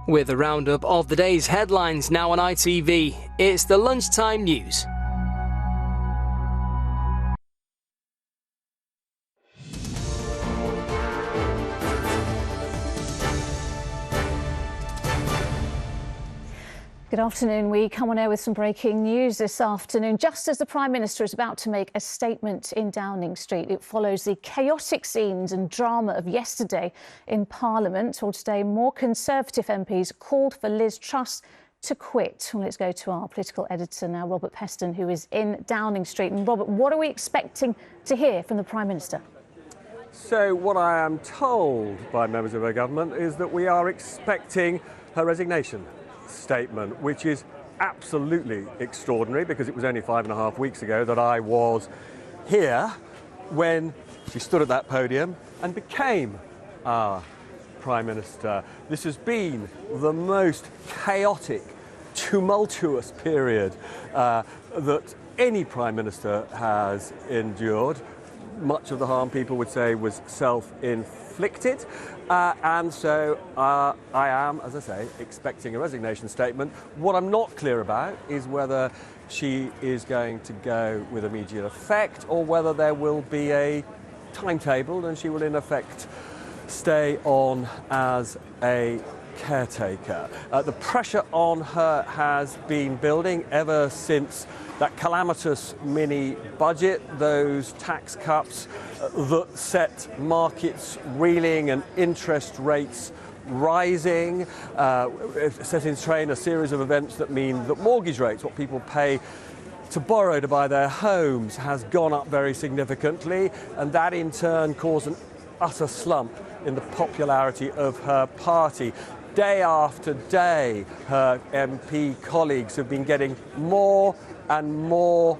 With a roundup of the day's headlines now on ITV, it's the lunchtime news. Good afternoon. We come on air with some breaking news this afternoon. Just as the Prime Minister is about to make a statement in Downing Street, it follows the chaotic scenes and drama of yesterday in Parliament. Well, today, more Conservative MPs called for Liz Truss to quit. Well, let's go to our political editor now, Robert Peston, who is in Downing Street. And Robert, what are we expecting to hear from the Prime Minister? So what I am told by members of her government is that we are expecting her resignation statement, which is absolutely extraordinary because it was only 5.5 weeks ago that I was here when she stood at that podium and became our Prime Minister. This has been the most chaotic, tumultuous period that any Prime Minister has endured. Much of the harm, people would say, was self-inflicted. And so I am, as I say, expecting a resignation statement. What I'm not clear about is whether she is going to go with immediate effect or whether there will be a timetable and she will, in effect, stay on as a caretaker. The pressure on her has been building ever since that calamitous mini budget, those tax cuts that set markets reeling and interest rates rising, set in train a series of events that mean that mortgage rates, what people pay to borrow to buy their homes, has gone up very significantly, and that in turn caused an utter slump in the popularity of her party. Day after day, her MP colleagues have been getting more and more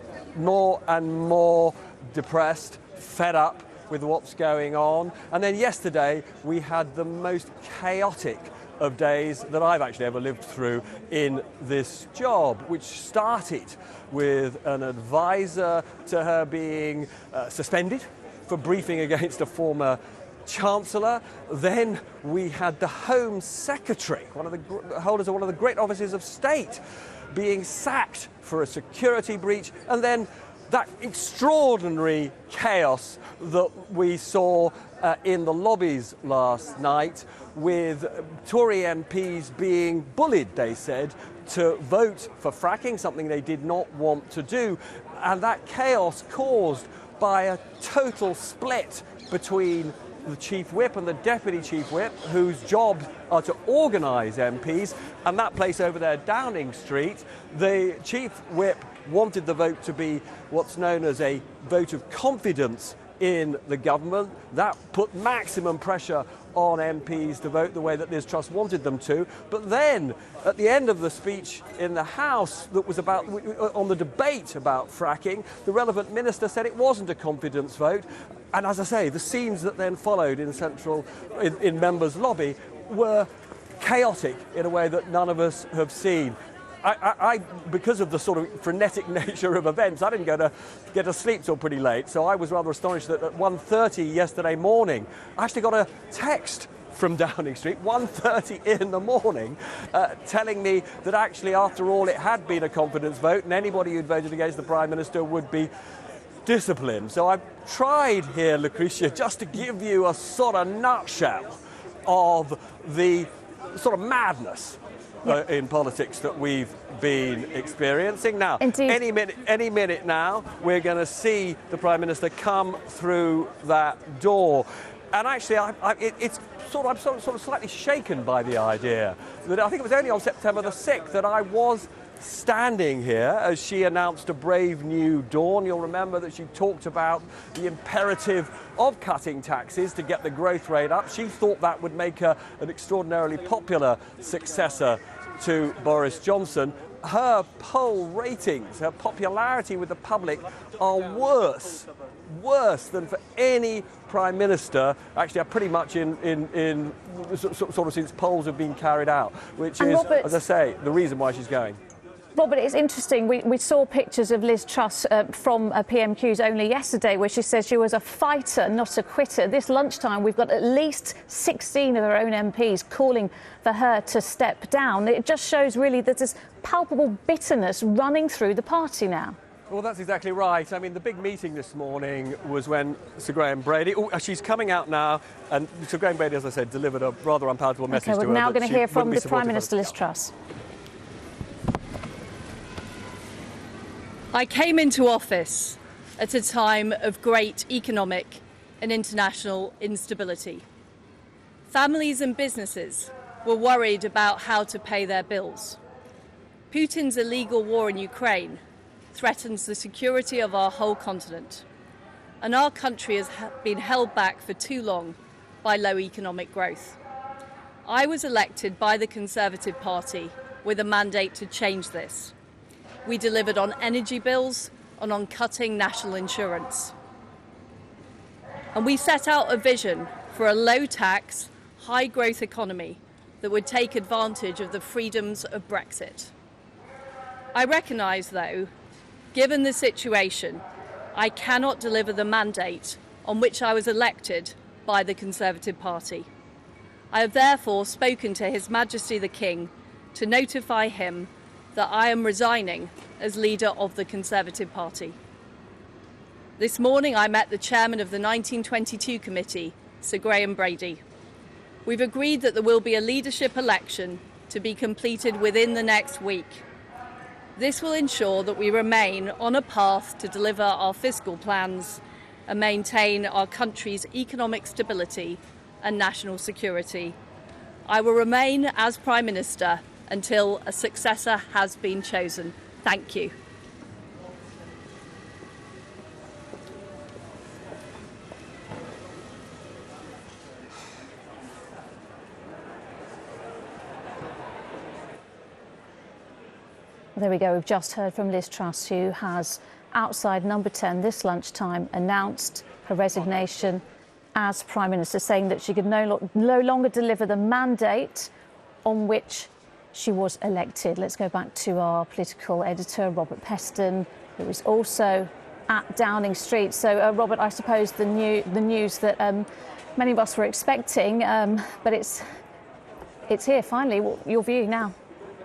depressed, fed up with what's going on. And then yesterday, we had the most chaotic of days that I've actually ever lived through in this job, which started with an advisor to her being suspended for briefing against a former Chancellor. Then we had the Home Secretary, one of the holders of one of the great offices of state, being sacked for a security breach, and then that extraordinary chaos that we saw in the lobbies last night, with Tory MPs being bullied, they said, to vote for fracking, something they did not want to do, and that chaos caused by a total split between the Chief Whip and the Deputy Chief Whip, whose jobs are to organise MPs, and that place over there, Downing Street, the Chief Whip wanted the vote to be what's known as a vote of confidence in the government. That put maximum pressure on MPs to vote the way that Liz Truss wanted them to. But then, at the end of the speech in the House that was about, on the debate about fracking, the relevant minister said it wasn't a confidence vote. And as I say, the scenes that then followed in members' lobby were chaotic in a way that none of us have seen. I, because of the sort of frenetic nature of events, I didn't get to sleep till pretty late, so I was rather astonished that at 1:30 yesterday morning, I actually got a text from Downing Street, 1:30 in the morning, telling me that actually, after all, it had been a confidence vote, and anybody who'd voted against the Prime Minister would be disciplined. So I've tried here, Lucrezia, just to give you a sort of nutshell of the sort of madness in politics that we've been experiencing. Now, any minute now, we're going to see the Prime Minister come through that door. And actually, I'm sort of slightly shaken by the idea that I think it was only on September the 6th that I was standing here as she announced a brave new dawn. You'll remember that she talked about the imperative of cutting taxes to get the growth rate up. She thought that would make her an extraordinarily popular successor to Boris Johnson. Her poll ratings, her popularity with the public are worse than for any Prime Minister, actually pretty much in sort of since polls have been carried out, which is, Robert, as I say, the reason why she's going. Robert, it's interesting. We saw pictures of Liz Truss from PMQs only yesterday, where she says she was a fighter, not a quitter. This lunchtime, we've got at least 16 of her own MPs calling for her to step down. It just shows really that there's palpable bitterness running through the party now. Well, that's exactly right. I mean, the big meeting this morning was when Sir Graham Brady... Oh, she's coming out now, and Sir Graham Brady, as I said, delivered a rather unpalatable message to her. OK, we're now going to hear from the Prime Minister, Liz Truss. I came into office at a time of great economic and international instability. Families and businesses were worried about how to pay their bills. Putin's illegal war in Ukraine threatens the security of our whole continent, and our country has been held back for too long by low economic growth. I was elected by the Conservative Party with a mandate to change this. We delivered on energy bills and on cutting national insurance. And we set out a vision for a low-tax, high-growth economy that would take advantage of the freedoms of Brexit. I recognise, though, given the situation, I cannot deliver the mandate on which I was elected by the Conservative Party. I have therefore spoken to His Majesty the King to notify him that I am resigning as leader of the Conservative Party. This morning I met the chairman of the 1922 committee, Sir Graham Brady. We've agreed that there will be a leadership election to be completed within the next week. This will ensure that we remain on a path to deliver our fiscal plans and maintain our country's economic stability and national security. I will remain as Prime Minister until a successor has been chosen. Thank you. There we go. We've just heard from Liz Truss, who has, outside Number 10 this lunchtime, announced her resignation as Prime Minister, saying that she could no longer deliver the mandate on which she was elected. Let's go back to our political editor, Robert Peston, who is also at Downing Street. So, Robert, I suppose the news that many of us were expecting, but it's here finally. What your view now?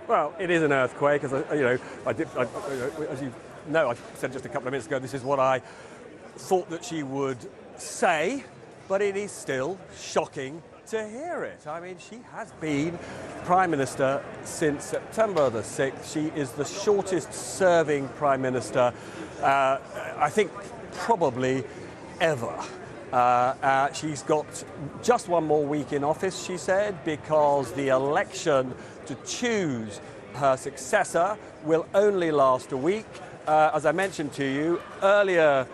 Well, it is an earthquake, as as you know, I said just a couple of minutes ago, this is what I thought that she would say, but it is still shocking to hear it. I mean, she has been Prime Minister since September the 6th. She is the shortest serving Prime Minister, I think, probably ever. She's got just one more week in office, she said, because the election to choose her successor will only last a week. As I mentioned to you earlier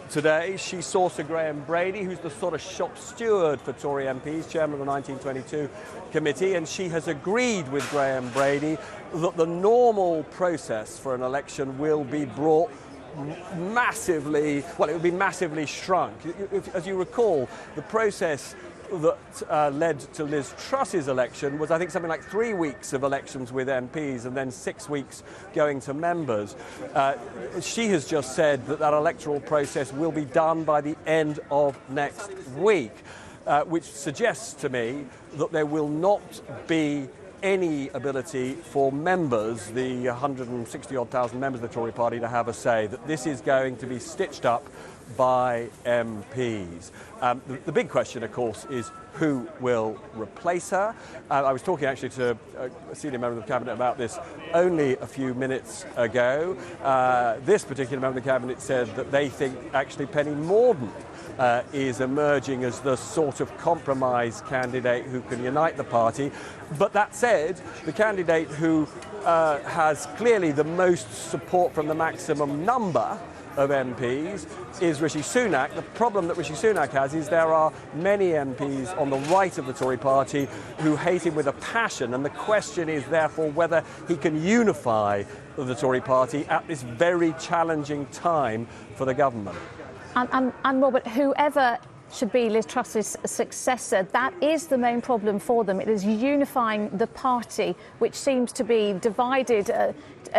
today, she saw Sir Graham Brady, who's the sort of shop steward for Tory MPs, chairman of the 1922 committee, and she has agreed with Graham Brady that the normal process for an election will be brought massively, well, it would be massively shrunk. As you recall, the process that led to Liz Truss's election was, I think, something like 3 weeks of elections with MPs and then 6 weeks going to members. She has just said that that electoral process will be done by the end of next week, which suggests to me that there will not be any ability for members, the 160-odd thousand members of the Tory party, to have a say, that this is going to be stitched up by MPs. The big question, of course, is who will replace her. I was talking actually to a senior member of the Cabinet about this only a few minutes ago. This particular member of the Cabinet said that they think actually Penny Mordaunt is emerging as the sort of compromise candidate who can unite the party. But that said, the candidate who has clearly the most support from the maximum number of MPs is Rishi Sunak. The problem that Rishi Sunak has is there are many MPs on the right of the Tory party who hate him with a passion, and the question is therefore whether he can unify the Tory party at this very challenging time for the government. And Robert, whoever should be Liz Truss's successor. That is the main problem for them. It is unifying the party, which seems to be divided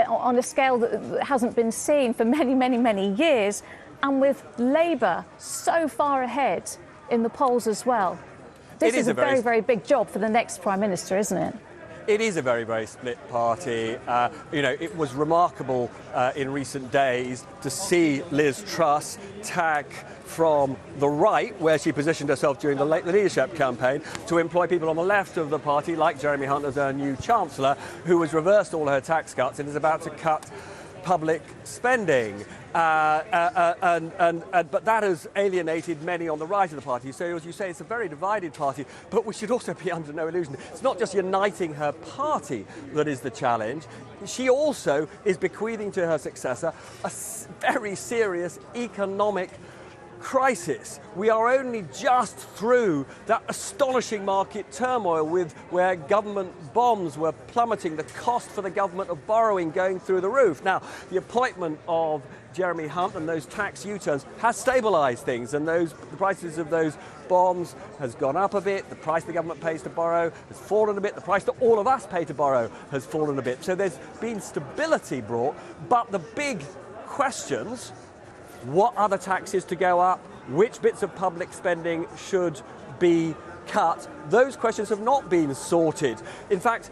on a scale that hasn't been seen for many years, and with Labour so far ahead in the polls as well. This is a very big job for the next Prime Minister, isn't it? It is a very split party. It was remarkable in recent days to see Liz Truss tack from the right, where she positioned herself during the leadership campaign, to employ people on the left of the party, like Jeremy Hunt as her new Chancellor, who has reversed all her tax cuts and is about to cut public spending. But that has alienated many on the right of the party. So, as you say, it's a very divided party. But we should also be under no illusion. It's not just uniting her party that is the challenge. She also is bequeathing to her successor a very serious economic crisis. We are only just through that astonishing market turmoil where government bonds were plummeting, the cost for the government of borrowing going through the roof. Now, the appointment of Jeremy Hunt and those tax U-turns has stabilised things, and the prices of those bonds has gone up a bit. The price the government pays to borrow has fallen a bit. The price that all of us pay to borrow has fallen a bit. So there's been stability brought, but the big questions: what other taxes to go up? Which bits of public spending should be cut? Those questions have not been sorted. In fact,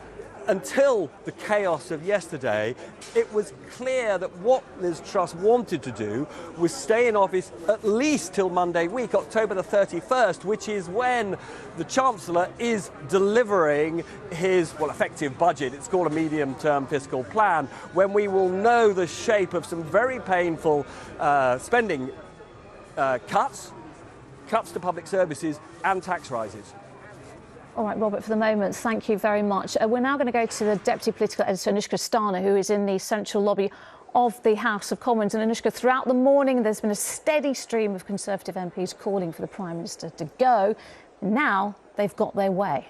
until the chaos of yesterday, it was clear that what Liz Truss wanted to do was stay in office at least till Monday week, October the 31st, which is when the Chancellor is delivering his, effective budget. It's called a medium-term fiscal plan, when we will know the shape of some very painful spending cuts to public services and tax rises. All right, Robert, for the moment, thank you very much. We're now going to go to the Deputy Political Editor, Anushka Starner, who is in the central lobby of the House of Commons. And Anushka, throughout the morning, there's been a steady stream of Conservative MPs calling for the Prime Minister to go. Now they've got their way.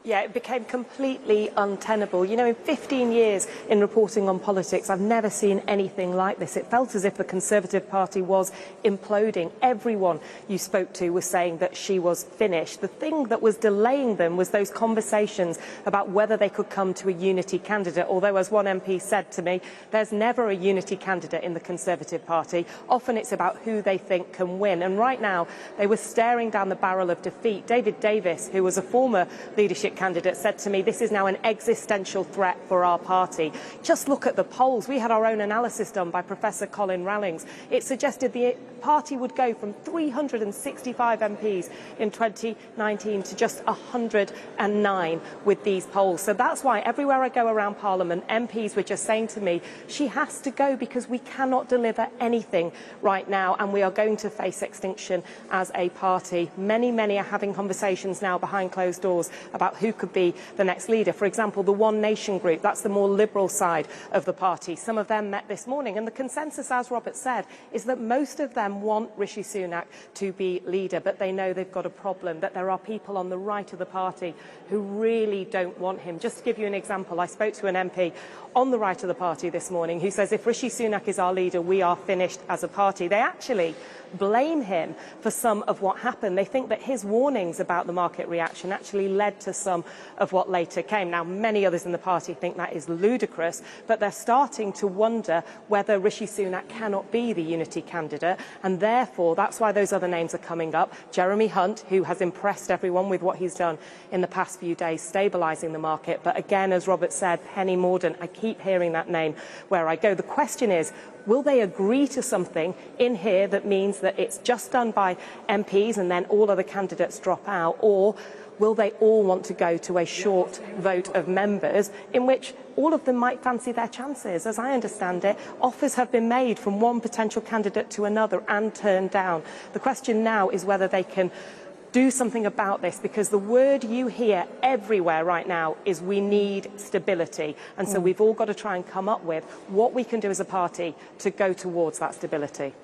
Yeah, it became completely untenable. You know, in 15 years in reporting on politics, I've never seen anything like this. It felt as if the Conservative Party was imploding. Everyone you spoke to was saying that she was finished. The thing that was delaying them was those conversations about whether they could come to a unity candidate. Although, as one MP said to me, there's never a unity candidate in the Conservative Party. Often it's about who they think can win. And right now, they were staring down the barrel of defeat. David Davis, who was a former leadership candidate, said to me, this is now an existential threat for our party. Just look at the polls. We had our own analysis done by Professor Colin Rallings. It suggested the party would go from 365 MPs in 2019 to just 109 with these polls. So that's why everywhere I go around Parliament, MPs were just saying to me, she has to go because we cannot deliver anything right now, and we are going to face extinction as a party. Many are having conversations now behind closed doors about who could be the next leader. For example, the One Nation group, that's the more liberal side of the party. Some of them met this morning, and the consensus, as Robert said, is that most of them want Rishi Sunak to be leader, but they know they've got a problem, that there are people on the right of the party who really don't want him. Just to give you an example, I spoke to an MP on the right of the party this morning who says if Rishi Sunak is our leader, we are finished as a party. They actually blame him for some of what happened. They think that his warnings about the market reaction actually led to some of what later came. Now, many others in the party think that is ludicrous, but they're starting to wonder whether Rishi Sunak cannot be the unity candidate, and therefore that's why those other names are coming up. Jeremy Hunt, who has impressed everyone with what he's done in the past few days, stabilising the market. But again, as Robert said, Penny Mordaunt, I keep hearing that name where I go. The question is, will they agree to something in here that means that it's just done by MPs and then all other candidates drop out, or will they all want to go to a short vote of members in which all of them might fancy their chances? As I understand it, offers have been made from one potential candidate to another and turned down. The question now is whether they can do something about this, because the word you hear everywhere right now is we need stability. And so we've all got to try and come up with what we can do as a party to go towards that stability.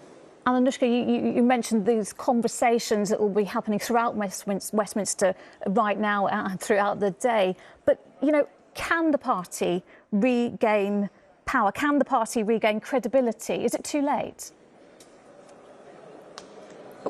And Anushka, you mentioned these conversations that will be happening throughout Westminster right now and throughout the day. But, you know, can the party regain power? Can the party regain credibility? Is it too late?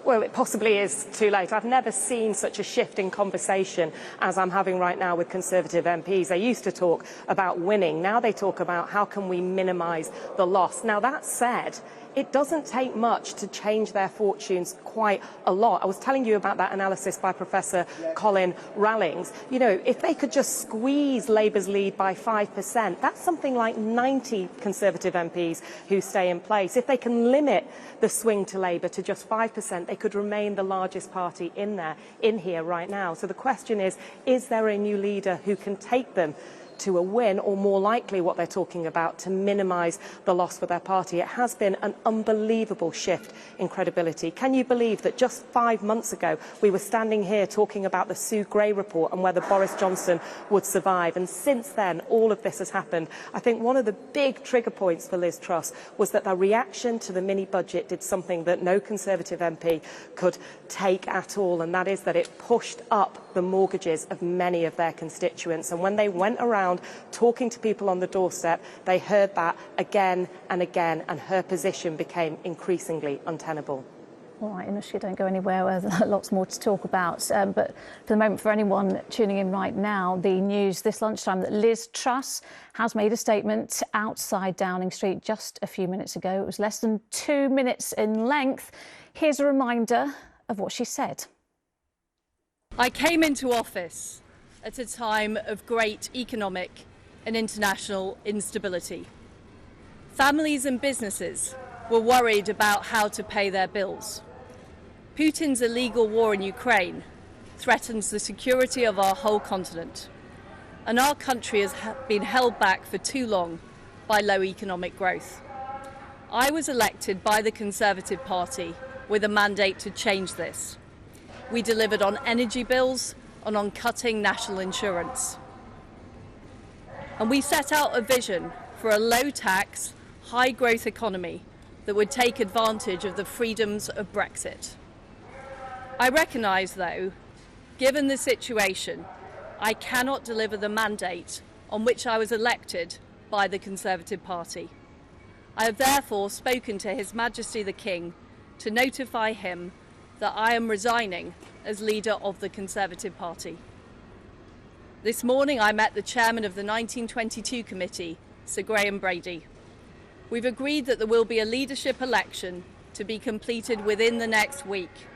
Well, it possibly is too late. I've never seen such a shift in conversation as I'm having right now with Conservative MPs. They used to talk about winning. Now they talk about how can we minimise the loss. Now, that said, it doesn't take much to change their fortunes quite a lot. I was telling you about that analysis by Professor Colin Rallings. You know, if they could just squeeze Labour's lead by 5%, that's something like 90 Conservative MPs who stay in place. If they can limit the swing to Labour to just 5%, they could remain the largest party in here right now. So the question is there a new leader who can take them to a win, or more likely what they're talking about, to minimise the loss for their party? It has been an unbelievable shift in credibility. Can you believe that just 5 months ago we were standing here talking about the Sue Gray report and whether Boris Johnson would survive? And since then, all of this has happened. I think one of the big trigger points for Liz Truss was that their reaction to the mini-budget did something that no Conservative MP could take at all, and that is that it pushed up the mortgages of many of their constituents. And when they went around talking to people on the doorstep, they heard that again and again, and her position became increasingly untenable. All right, Anushka, don't go anywhere. Lots more to talk about. But for the moment, for anyone tuning in right now, the news this lunchtime that Liz Truss has made a statement outside Downing Street just a few minutes ago. It was less than 2 minutes in length. Here's a reminder of what she said. I came into office at a time of great economic and international instability. Families and businesses were worried about how to pay their bills. Putin's illegal war in Ukraine threatens the security of our whole continent, and our country has been held back for too long by low economic growth. I was elected by the Conservative Party with a mandate to change this. We delivered on energy bills and on cutting national insurance. And we set out a vision for a low-tax, high-growth economy that would take advantage of the freedoms of Brexit. I recognise, though, given the situation, I cannot deliver the mandate on which I was elected by the Conservative Party. I have therefore spoken to His Majesty the King to notify him that I am resigning as leader of the Conservative Party. This morning I met the chairman of the 1922 committee, Sir Graham Brady. We've agreed that there will be a leadership election to be completed within the next week.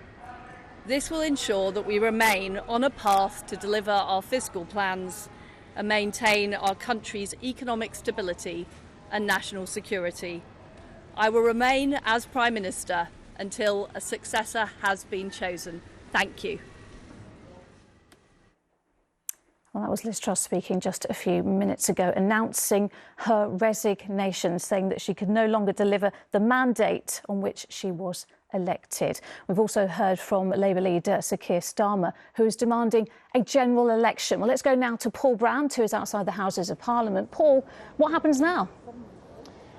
This will ensure that we remain on a path to deliver our fiscal plans and maintain our country's economic stability and national security. I will remain as Prime Minister until a successor has been chosen. Thank you. Well, that was Liz Truss speaking just a few minutes ago, announcing her resignation, saying that she could no longer deliver the mandate on which she was elected. We've also heard from Labour leader Sir Keir Starmer, who is demanding a general election. Well, let's go now to Paul Brand, who is outside the Houses of Parliament. Paul, what happens now?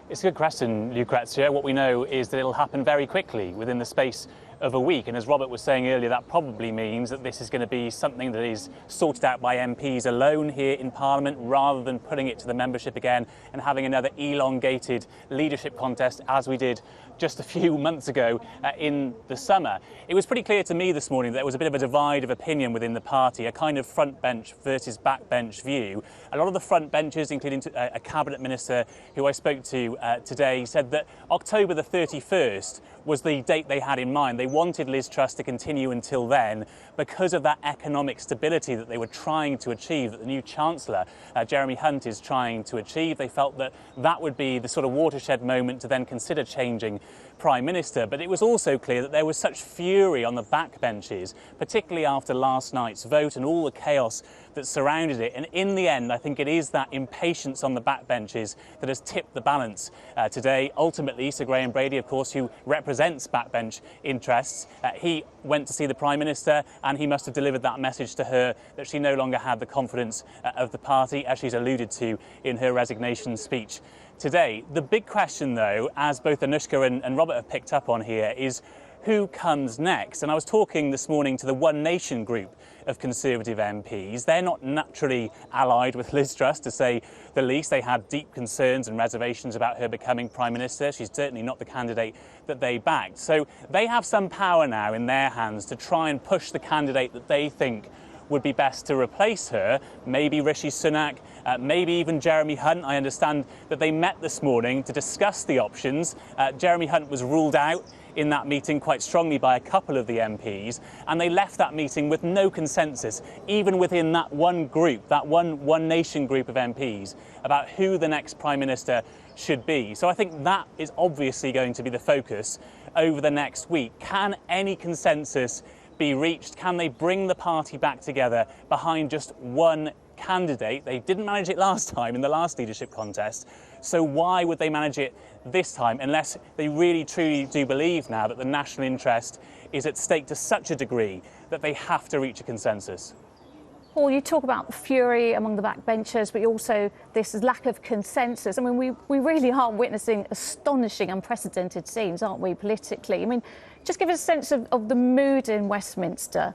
It's a good question, Lucrezia. What we know is that it'll happen very quickly, within the space of a week. And as Robert was saying earlier, that probably means that this is going to be something that is sorted out by MPs alone here in Parliament, rather than putting it to the membership again and having another elongated leadership contest as we did just a few months ago in the summer. It was pretty clear to me this morning that there was a bit of a divide of opinion within the party, a kind of front bench versus back bench view. A lot of the front benchers, including a cabinet minister who I spoke to today, said that October the 31st was the date they had in mind. They wanted Liz Truss to continue until then because of that economic stability that they were trying to achieve, that the new Chancellor, Jeremy Hunt, is trying to achieve. They felt that that would be the sort of watershed moment to then consider changing Prime Minister. But it was also clear that there was such fury on the backbenches, particularly after last night's vote and all the chaos that surrounded it. And in the end, I think it is that impatience on the backbenches that has tipped the balance today. Ultimately, Sir Graham Brady, of course, who represents backbench interests, he went to see the Prime Minister, and he must have delivered that message to her that she no longer had the confidence of the party, as she's alluded to in her resignation speech today. The big question, though, as both Anushka and Robert have picked up on here, is who comes next? And I was talking this morning to the One Nation group of Conservative MPs. They're not naturally allied with Liz Truss, to say the least. They had deep concerns and reservations about her becoming Prime Minister. She's certainly not the candidate that they backed. So they have some power now in their hands to try and push the candidate that they think would be best to replace her, maybe Rishi Sunak, maybe even Jeremy Hunt. I understand that they met this morning to discuss the options. Jeremy Hunt was ruled out in that meeting quite strongly by a couple of the MPs, and they left that meeting with no consensus, even within that one group, that one Nation group of MPs, about who the next Prime Minister should be. So I think that is obviously going to be the focus over the next week. Can any consensus be reached? Can they bring the party back together behind just one candidate? They didn't manage it last time in the last leadership contest, so why would they manage it this time unless they really truly do believe now that the national interest is at stake to such a degree that they have to reach a consensus? Paul, you talk about the fury among the backbenchers, but also this lack of consensus. I mean, we really are witnessing astonishing, unprecedented scenes, aren't we, politically? I mean, just give us a sense of the mood in Westminster.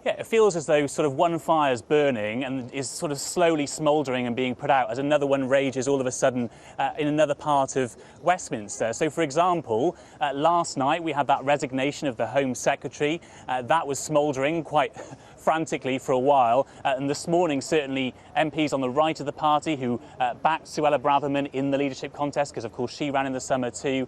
Yeah, it feels as though sort of one fire's burning and is sort of slowly smouldering and being put out as another one rages all of a sudden in another part of Westminster. So, for example, last night we had that resignation of the Home Secretary. That was smouldering quite frantically for a while, and this morning certainly MPs on the right of the party who backed Suella Braverman in the leadership contest, because of course she ran in the summer too,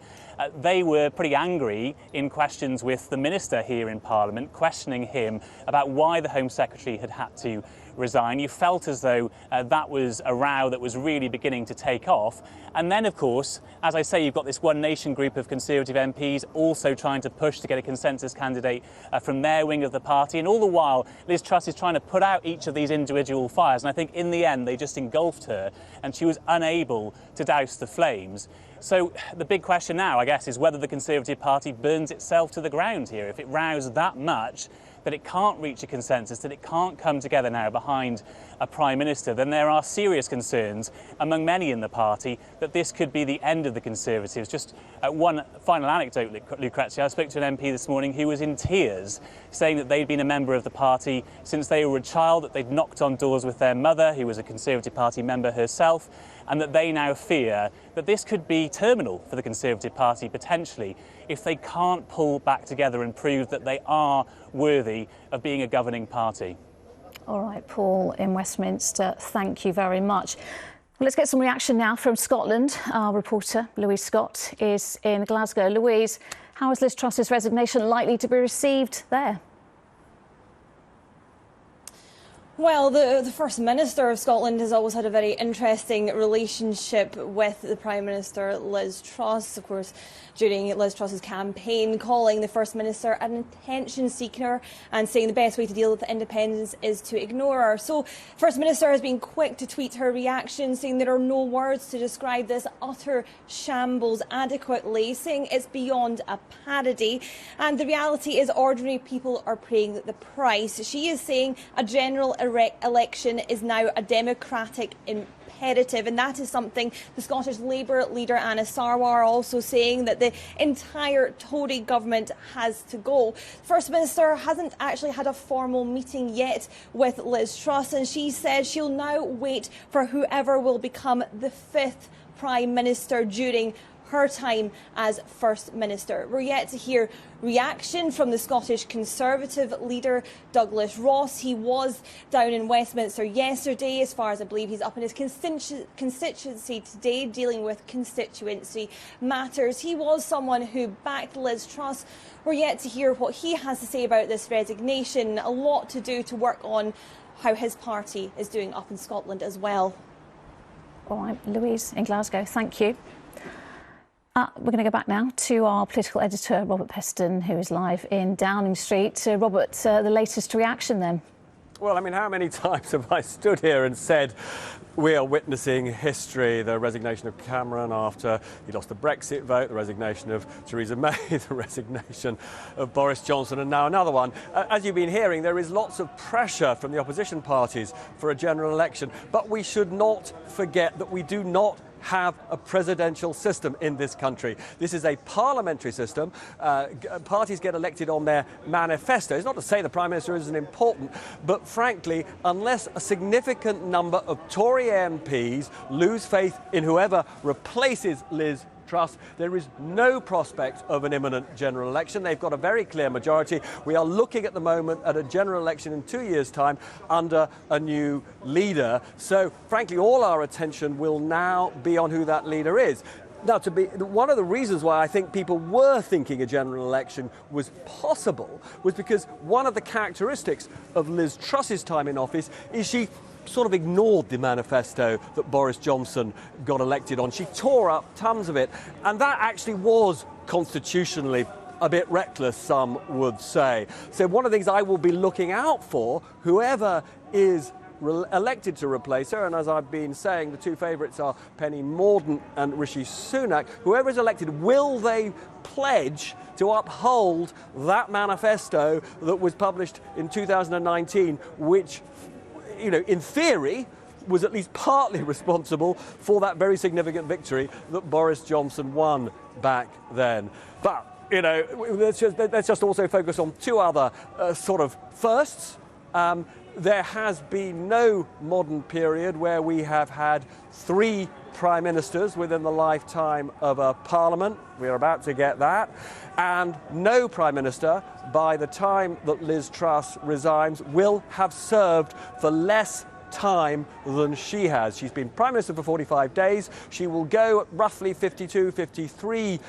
they were pretty angry in questions with the Minister here in Parliament, questioning him about why the Home Secretary had to resign. You felt as though that was a row that was really beginning to take off. And then, of course, as I say, you've got this One Nation group of Conservative MPs also trying to push to get a consensus candidate from their wing of the party. And all the while, Liz Truss is trying to put out each of these individual fires. And I think in the end, they just engulfed her and she was unable to douse the flames. So the big question now, I guess, is whether the Conservative Party burns itself to the ground here. If it rows that much that it can't reach a consensus, that it can't come together now behind a Prime Minister, then there are serious concerns among many in the party that this could be the end of the Conservatives. Just one final anecdote, Lucrezia. I spoke to an MP this morning who was in tears, saying that they'd been a member of the party since they were a child, that they'd knocked on doors with their mother, who was a Conservative Party member herself, and that they now fear that this could be terminal for the Conservative Party potentially if they can't pull back together and prove that they are worthy of being a governing party. All right, Paul in Westminster, thank you very much. Well, let's get some reaction now from Scotland. Our reporter, Louise Scott, is in Glasgow. Louise, how is Liz Truss's resignation likely to be received there? Well, the First Minister of Scotland has always had a very interesting relationship with the Prime Minister, Liz Truss. Of course, during Liz Truss's campaign, calling the First Minister an attention seeker and saying the best way to deal with independence is to ignore her. So, First Minister has been quick to tweet her reaction, saying there are no words to describe this utter shambles adequately, saying it's beyond a parody. And the reality is ordinary people are paying the price. She is saying a general election is now a democratic imperative, and that is something the Scottish Labour leader Anna Sarwar also saying, that the entire Tory government has to go. First Minister hasn't actually had a formal meeting yet with Liz Truss, and she said she'll now wait for whoever will become the fifth Prime Minister during her time as First Minister. We're yet to hear reaction from the Scottish Conservative leader Douglas Ross. He was down in Westminster yesterday. As far as I believe, he's up in his constituency today, dealing with constituency matters. He was someone who backed Liz Truss. We're yet to hear what he has to say about this resignation. A lot to do to work on how his party is doing up in Scotland as well. All right, Louise in Glasgow, thank you. We're going to go back now to our political editor, Robert Peston, who is live in Downing Street. Robert, the latest reaction then? Well, I mean, how many times have I stood here and said we are witnessing history, the resignation of Cameron after he lost the Brexit vote, the resignation of Theresa May, the resignation of Boris Johnson, and now another one. As you've been hearing, there is lots of pressure from the opposition parties for a general election, but we should not forget that we do not have a presidential system in this country. This is a parliamentary system. Parties get elected on their manifesto. It's not to say the Prime Minister isn't important, but frankly, unless a significant number of Tory MPs lose faith in whoever replaces Liz Truss, there is no prospect of an imminent general election. They've got a very clear majority. We are looking at the moment at a general election in 2 years' time under a new leader. So, frankly, all our attention will now be on who that leader is. Now, one of the reasons why I think people were thinking a general election was possible was because one of the characteristics of Liz Truss's time in office is she sort of ignored the manifesto that Boris Johnson got elected on. She tore up tons of it, and that actually was constitutionally a bit reckless, some would say. So one of the things I will be looking out for, whoever is elected to replace her, and as I've been saying, the two favourites are Penny Mordaunt and Rishi Sunak, whoever is elected, will they pledge to uphold that manifesto that was published in 2019, which, you know, in theory, was at least partly responsible for that very significant victory that Boris Johnson won back then. But, you know, let's just also focus on two other sort of firsts. There has been no modern period where we have had three prime ministers within the lifetime of a parliament. We're about to get that. And no prime minister, by the time that Liz Truss resigns, will have served for less time than she has. She's been prime minister for 45 days. She will go at roughly 52, 53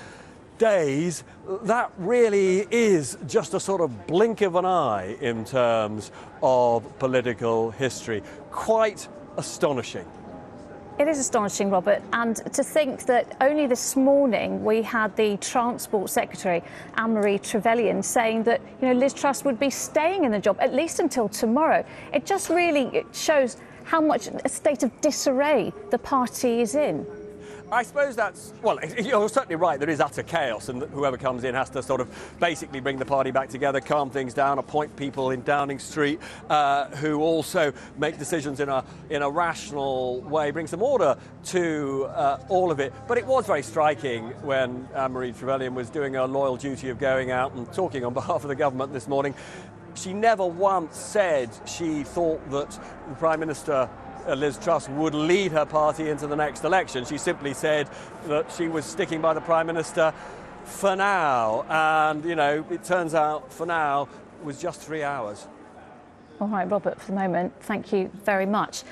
days. That really is just a sort of blink of an eye in terms of political history. Quite astonishing. It is astonishing, Robert, and to think that only this morning we had the Transport Secretary, Anne-Marie Trevelyan, saying that, you know, Liz Truss would be staying in the job at least until tomorrow. It just really shows how much a state of disarray the party is in. I suppose that's, well, you're certainly right, there is utter chaos, and whoever comes in has to sort of basically bring the party back together, calm things down, appoint people in Downing Street who also make decisions in a rational way, bring some order to all of it. But it was very striking when Anne-Marie Trevelyan was doing her loyal duty of going out and talking on behalf of the government this morning. She never once said she thought that the Prime Minister Liz Truss would lead her party into the next election. She simply said that she was sticking by the Prime Minister for now. And, you know, it turns out for now it was just 3 hours. All right, Robert, for the moment, thank you very much.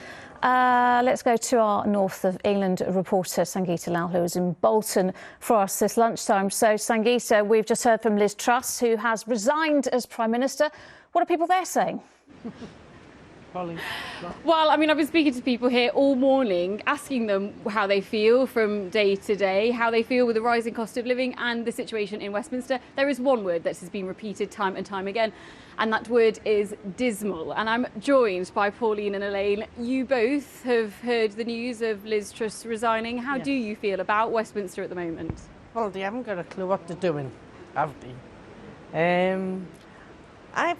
Let's go to our North of England reporter, Sangeeta Lal, who is in Bolton for us this lunchtime. So, Sangeeta, we've just heard from Liz Truss, who has resigned as Prime Minister. What are people there saying? Well, I mean, I've been speaking to people here all morning, asking them how they feel from day to day, how they feel with the rising cost of living and the situation in Westminster. There is one word that has been repeated time and time again, and that word is dismal. And I'm joined by Pauline and Elaine. You both have heard the news of Liz Truss resigning. How do you feel about Westminster at the moment? Well, they haven't got a clue what they're doing, have they? I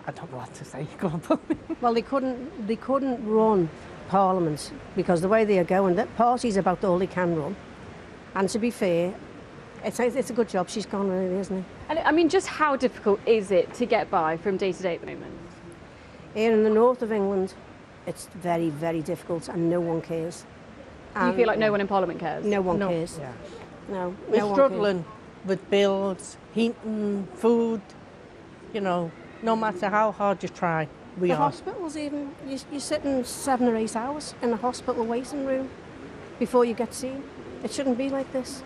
don't know what to say. Go on, Pauline. Well, they couldn't run Parliament because the way they are going, that party's about all they can run. And to be fair, it's a good job she's gone, really, isn't it? And I mean, just how difficult is it to get by from day to day at the moment? Here in the north of England, it's very, very difficult, and no one cares. Do you feel like no one in Parliament cares? No one cares. Yeah. No, We're no one struggling cares. with bills, heating, food. You know, no matter how hard you try, we the are. Hospitals even, you're sitting 7 or 8 hours in a hospital waiting room before you get seen. It shouldn't be like this.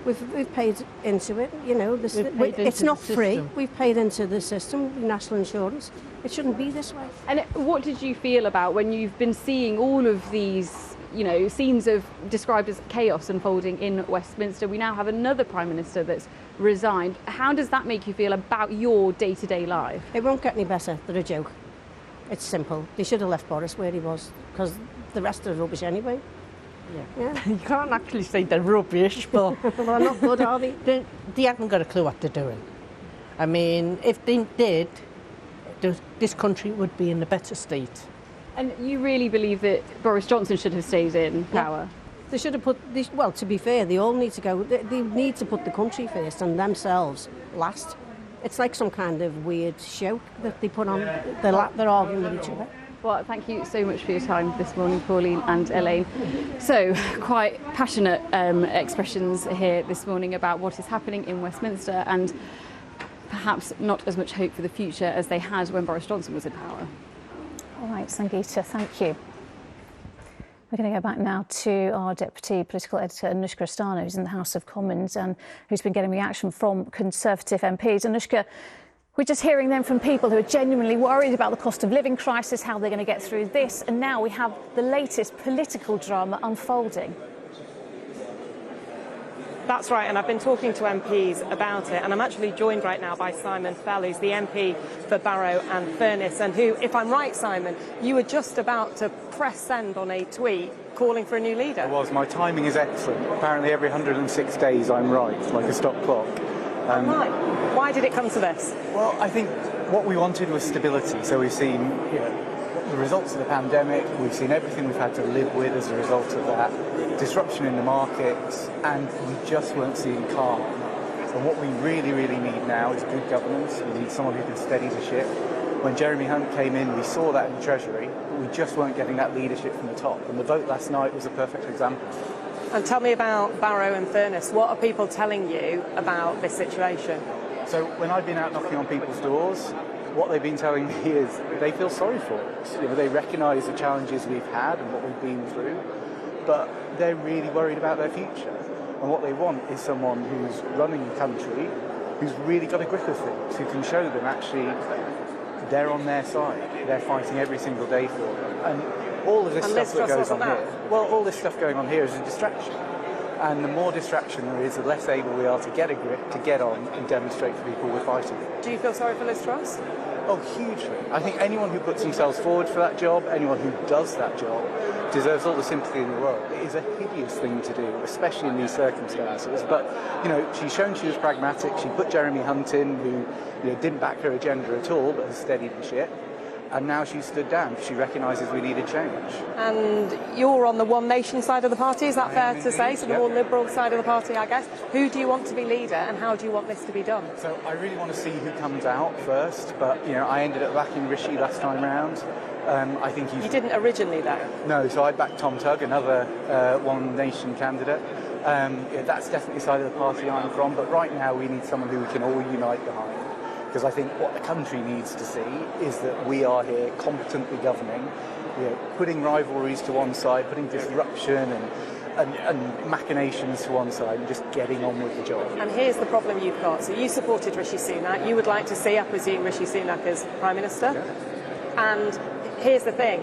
We've paid into it, you know. It's not free. We've paid into the system, national insurance. It shouldn't be this way. And what did you feel about when you've been seeing all of these, you know, scenes of described as chaos unfolding in Westminster? We now have another Prime Minister that's resigned. How does that make you feel about your day-to-day life? It won't get any better. They're a joke. It's simple. They should have left Boris where he was, because the rest are rubbish anyway. Yeah. You can't actually say they're rubbish, but well, they're not good, are they? They haven't got a clue what they're doing. I mean, if they did, this country would be in a better state. And you really believe that Boris Johnson should have stayed in power? They should have put, well, to be fair, they all need to go, they need to put the country first and themselves last. It's like some kind of weird show that they put on. They're arguing with each other. Well, thank you so much for your time this morning, Pauline and Elaine. So, quite passionate expressions here this morning about what is happening in Westminster, and perhaps not as much hope for the future as they had when Boris Johnson was in power. All right, Sangeeta, thank you. We're going to go back now to our Deputy Political Editor, Anushka Astana, who's in the House of Commons and who's been getting reaction from Conservative MPs. Anushka, we're just hearing them from people who are genuinely worried about the cost of living crisis, how they're going to get through this, and now we have the latest political drama unfolding. That's right, and I've been talking to MPs about it, and I'm actually joined right now by Simon Fell, who's the MP for Barrow and Furness, and who, if I'm right, Simon, you were just about to press send on a tweet calling for a new leader. I was. My timing is excellent. Apparently every 106 days I'm right, like a stop clock. Right. Why did it come to this? Well, I think what we wanted was stability. So we've seen the results of the pandemic, we've seen everything we've had to live with as a result of that, disruption in the markets, and we just weren't seeing calm. And what we really, really need now is good governance. We need someone who can steady the ship. When Jeremy Hunt came in, we saw that in the Treasury, but we just weren't getting that leadership from the top. And the vote last night was a perfect example. And tell me about Barrow and Furness. What are people telling you about this situation? So when I've been out knocking on people's doors, what they've been telling me is they feel sorry for us. They recognise the challenges we've had and what we've been through, but they're really worried about their future. And what they want is someone who's running the country, who's really got a grip of things, who can show them actually they're on their side. They're fighting every single day for them. And all of this stuff that goes on here, well, all this stuff going on here is a distraction. And the more distraction there is, the less able we are to get a grip, to get on and demonstrate to people we're fighting. Do you feel sorry for Liz Truss? Oh, hugely. I think anyone who puts themselves forward for that job, anyone who does that job, deserves all the sympathy in the world. It is a hideous thing to do, especially in these circumstances. But, she's shown she was pragmatic. She put Jeremy Hunt in, who didn't back her agenda at all, but has steadied the ship. And now she's stood down. She recognises we needed change. And you're on the One Nation side of the party, is that fair to say? So the more liberal side of the party, I guess. Who do you want to be leader and how do you want this to be done? So I really want to see who comes out first, but I ended up backing Rishi last time round. I think he's... You didn't originally, though? No, so I backed Tom Tugg, another One Nation candidate. That's definitely the side of the party I'm from, but right now we need someone who we can all unite behind. Because I think what the country needs to see is that we are here competently governing, putting rivalries to one side, putting disruption and machinations to one side and just getting on with the job. And here's the problem you've got. So you supported Rishi Sunak. You would like to see, I presume, Rishi Sunak as Prime Minister. Yeah. And here's the thing.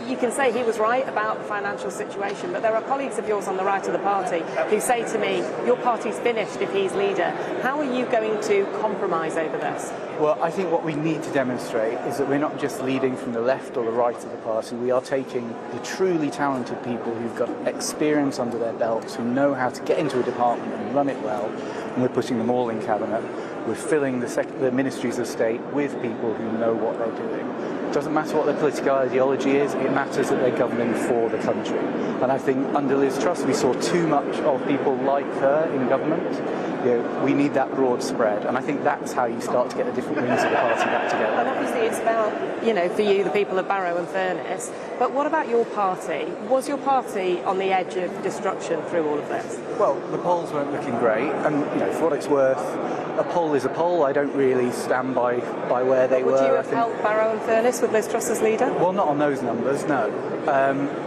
You can say he was right about the financial situation, but there are colleagues of yours on the right of the party who say to me, your party's finished if he's leader. How are you going to compromise over this? Well, I think what we need to demonstrate is that we're not just leading from the left or the right of the party. We are taking the truly talented people who've got experience under their belts, who know how to get into a department and run it well, and we're putting them all in cabinet. We're filling the ministries of state with people who know what they're doing. It doesn't matter what their political ideology is, it matters that they're governing for the country. And I think under Liz Truss we saw too much of people like her in government. We need that broad spread, and I think that's how you start to get the different wings of the party back together. And obviously it's about, for you, the people of Barrow and Furness, but what about your party? Was your party on the edge of destruction through all of this? Well, the polls weren't looking great, and for what it's worth, a poll is a poll. I don't really stand by where they were. Would you have helped Barrow and Furness with Liz Truss as leader? Well, not on those numbers, no.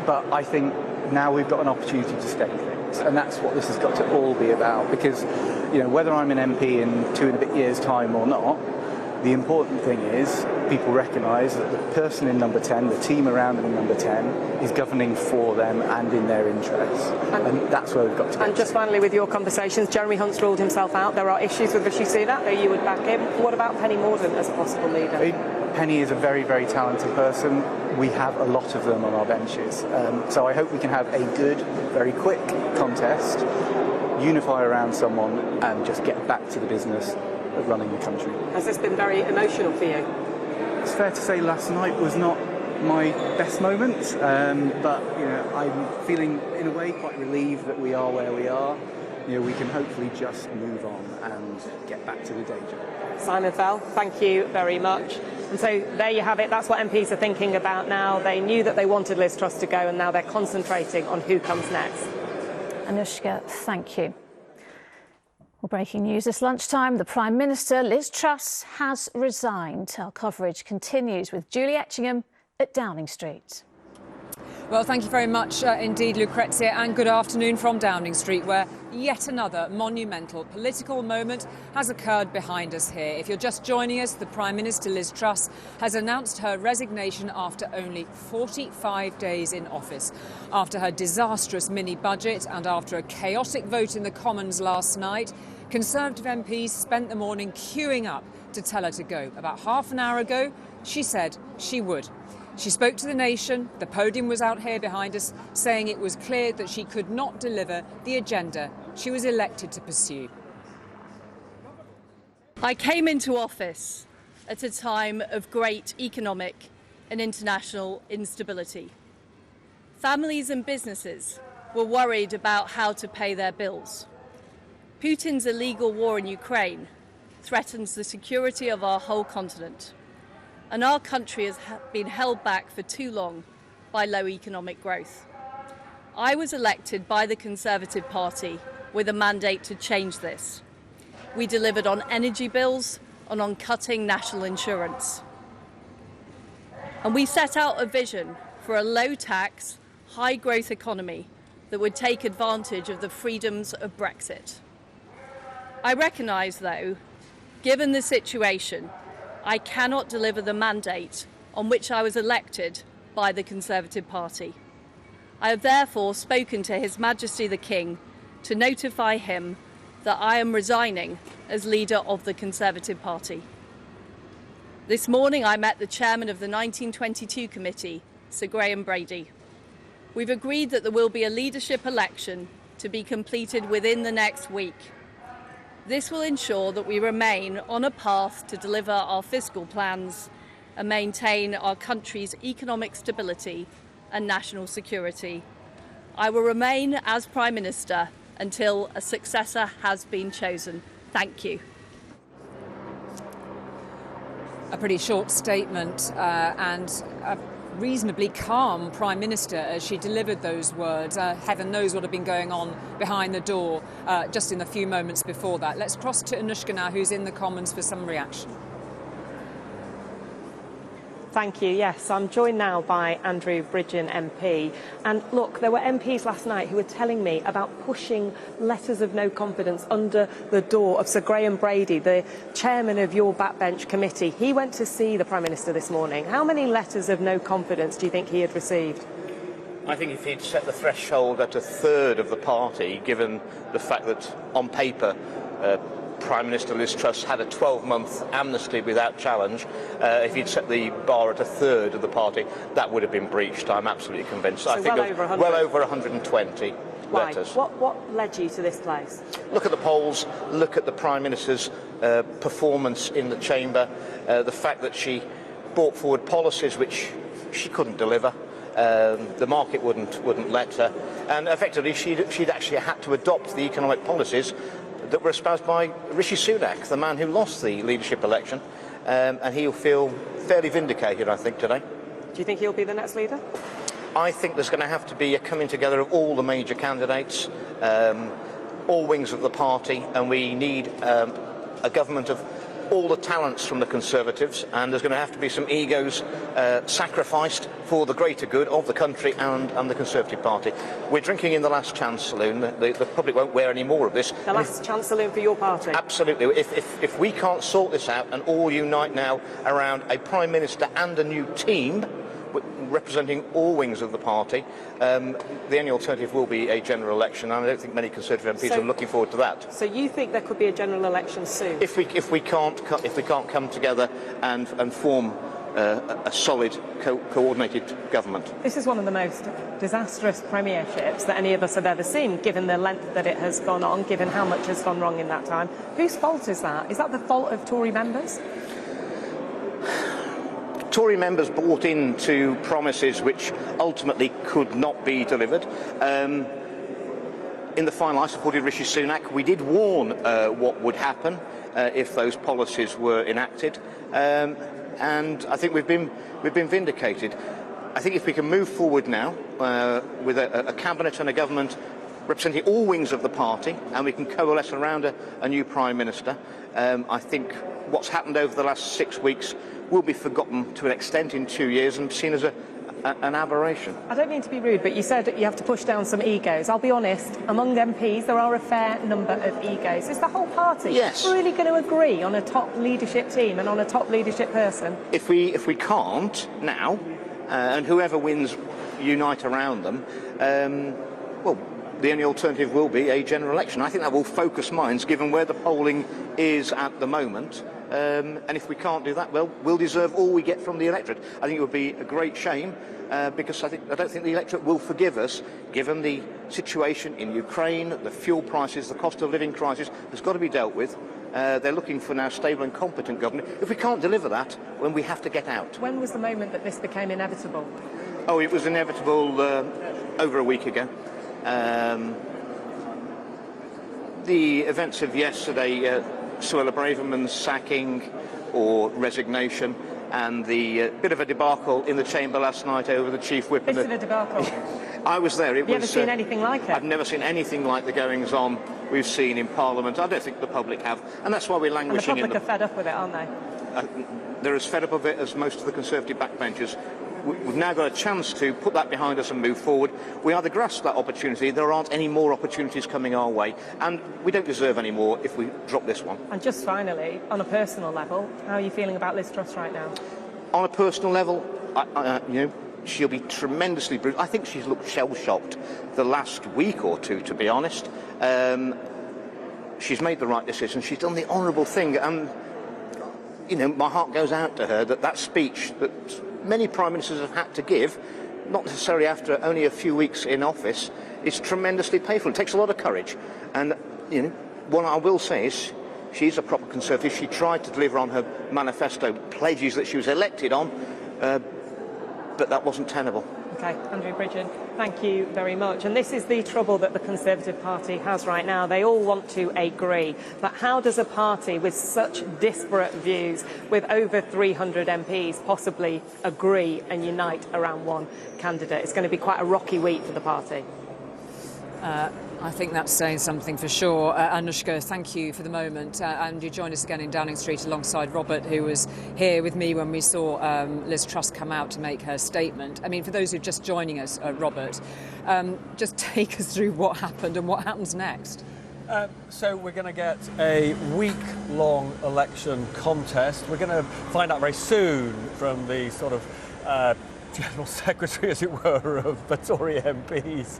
But I think now we've got an opportunity to steady things, and that's what this has got to all be about, because whether I'm an MP in 2 and a bit years' time or not, the important thing is people recognise that the person in number 10, the team around them in number 10, is governing for them and in their interests. And that's where we've got to get. And just finally, with your conversations, Jeremy Hunt's ruled himself out. There are issues with Rishi Sunak, though you would back him. What about Penny Mordaunt as a possible leader? Penny is a very, very talented person. We have a lot of them on our benches. So I hope we can have a good, very quick contest, unify around someone and just get back to the business running the country. Has this been very emotional for you? It's fair to say last night was not my best moment, but I'm feeling in a way quite relieved that we are where we are. We can hopefully just move on and get back to the day job. Simon Fell, thank you very much. And so there you have it. That's what MPs are thinking about now. They knew that they wanted Liz Truss to go, and now they're concentrating on who comes next. Anushka, thank you. Well, breaking news this lunchtime, the Prime Minister, Liz Truss, has resigned. Our coverage continues with Julie Etchingham at Downing Street. Well, thank you very much indeed, Lucrezia, and good afternoon from Downing Street, where yet another monumental political moment has occurred behind us here. If you're just joining us, the Prime Minister, Liz Truss, has announced her resignation after only 45 days in office. After her disastrous mini-budget and after a chaotic vote in the Commons last night, Conservative MPs spent the morning queuing up to tell her to go. About half an hour ago, she said she would. She spoke to the nation, the podium was out here behind us, saying it was clear that she could not deliver the agenda she was elected to pursue. I came into office at a time of great economic and international instability. Families and businesses were worried about how to pay their bills. Putin's illegal war in Ukraine threatens the security of our whole continent. And our country has been held back for too long by low economic growth. I was elected by the Conservative Party with a mandate to change this. We delivered on energy bills and on cutting national insurance. And we set out a vision for a low-tax, high-growth economy that would take advantage of the freedoms of Brexit. I recognise, though, given the situation, I cannot deliver the mandate on which I was elected by the Conservative Party. I have therefore spoken to His Majesty the King to notify him that I am resigning as leader of the Conservative Party. This morning I met the chairman of the 1922 committee, Sir Graham Brady. We've agreed that there will be a leadership election to be completed within the next week. This will ensure that we remain on a path to deliver our fiscal plans and maintain our country's economic stability and national security. I will remain as Prime Minister until a successor has been chosen. Thank you. A pretty short statement and a reasonably calm Prime Minister as she delivered those words. Heaven knows what had been going on behind the door just in the few moments before that. Let's cross to Anushka now, who's in the Commons, for some reaction. Thank you. Yes, I'm joined now by Andrew Bridgen MP. And look, there were MPs last night who were telling me about pushing letters of no confidence under the door of Sir Graham Brady, the chairman of your backbench committee. He went to see the Prime Minister this morning. How many letters of no confidence do you think he had received? I think if he'd set the threshold at a third of the party, given the fact that on paper Prime Minister Liz Truss had a 12-month amnesty without challenge, if he'd set the bar at a third of the party, that would have been breached. I'm absolutely convinced. So I think well over 120 Why? letters. What led you to this place? Look at the polls, look at the Prime Minister's performance in the chamber, the fact that she brought forward policies which she couldn't deliver. The market wouldn't let her, and effectively she'd actually had to adopt the economic policies that were espoused by Rishi Sunak, the man who lost the leadership election, and he'll feel fairly vindicated, I think, today. Do you think he'll be the next leader? I think there's going to have to be a coming together of all the major candidates, all wings of the party, and we need a government of all the talents from the Conservatives, and there's going to have to be some egos sacrificed for the greater good of the country and the Conservative Party. We're drinking in the last chance saloon. The public won't wear any more of this. The last chance saloon for your party? Absolutely. If we can't sort this out and all unite now around a Prime Minister and a new team representing all wings of the party, the only alternative will be a general election, and I don't think many Conservative MPs are looking forward to that. So you think there could be a general election soon? If we can't come together and form a solid, coordinated government. This is one of the most disastrous premierships that any of us have ever seen, given the length that it has gone on, given how much has gone wrong in that time. Whose fault is that? Is that the fault of Tory members? Tory members bought into promises which ultimately could not be delivered. In the final, I supported Rishi Sunak. We did warn what would happen if those policies were enacted, and I think we've been vindicated. I think if we can move forward now with a cabinet and a government representing all wings of the party, and we can coalesce around a new Prime Minister, I think what's happened over the last 6 weeks will be forgotten to an extent in 2 years and seen as an aberration. I don't mean to be rude, but you said you have to push down some egos. I'll be honest, among MPs there are a fair number of egos. Is the whole party really going to agree on a top leadership team and on a top leadership person? If we can't now, and whoever wins unite around them, well, the only alternative will be a general election. I think that will focus minds, given where the polling is at the moment. And if we can't do that, well, we'll deserve all we get from the electorate. I think it would be a great shame because I don't think the electorate will forgive us, given the situation in Ukraine, the fuel prices, the cost of living crisis has got to be dealt with. They're looking for now stable and competent government. If we can't deliver that, then we have to get out. When was the moment that this became inevitable? Oh, it was inevitable over a week ago. The events of yesterday, Suella Braverman's sacking or resignation, and the bit of a debacle in the chamber last night over the chief whip. This is a debacle. I was there. Have you ever seen anything like it? I've never seen anything like the goings on we've seen in Parliament. I don't think the public have, and that's why we're languishing. And the public are fed up with it, aren't they? They're as fed up of it as most of the Conservative backbenchers. We've now got a chance to put that behind us and move forward. We either grasp that opportunity, there aren't any more opportunities coming our way, and we don't deserve any more if we drop this one. And just finally, on a personal level, how are you feeling about Liz Truss right now? On a personal level, she'll be tremendously bruised. I think she's looked shell-shocked the last week or two, to be honest. She's made the right decision. She's done the honourable thing, and my heart goes out to her that speech that many Prime Ministers have had to give, not necessarily after only a few weeks in office, is tremendously painful. It takes a lot of courage. And, what I will say is she's a proper Conservative. She tried to deliver on her manifesto pledges that she was elected on, but that wasn't tenable. OK, Andrew Bridgen, thank you very much. And this is the trouble that the Conservative Party has right now. They all want to agree. But how does a party with such disparate views, with over 300 MPs, possibly agree and unite around one candidate? It's going to be quite a rocky week for the party. I think that's saying something for sure. Anushka, thank you for the moment. And you joined us again in Downing Street alongside Robert, who was here with me when we saw Liz Truss come out to make her statement. I mean, for those who are just joining us, Robert, just take us through what happened and what happens next. So we're going to get a week-long election contest. We're going to find out very soon from the sort of General Secretary, as it were, of the Tory MPs,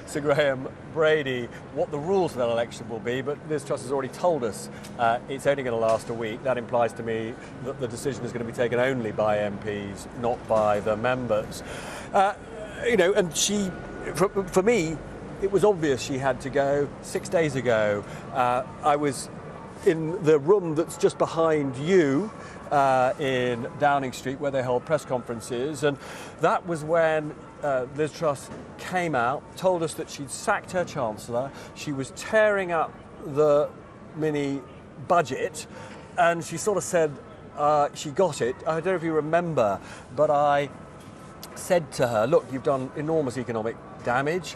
Sir Graham Brady, what the rules of that election will be. But Liz Truss has already told us it's only going to last a week. That implies to me that the decision is going to be taken only by MPs, not by the members. And she, for me, it was obvious she had to go 6 days ago. I was in the room that's just behind you, in Downing Street, where they hold press conferences, and that was when Liz Truss came out, told us that she'd sacked her Chancellor, she was tearing up the mini budget, and she sort of said she got it. I don't know if you remember, but I said to her, look, you've done enormous economic damage.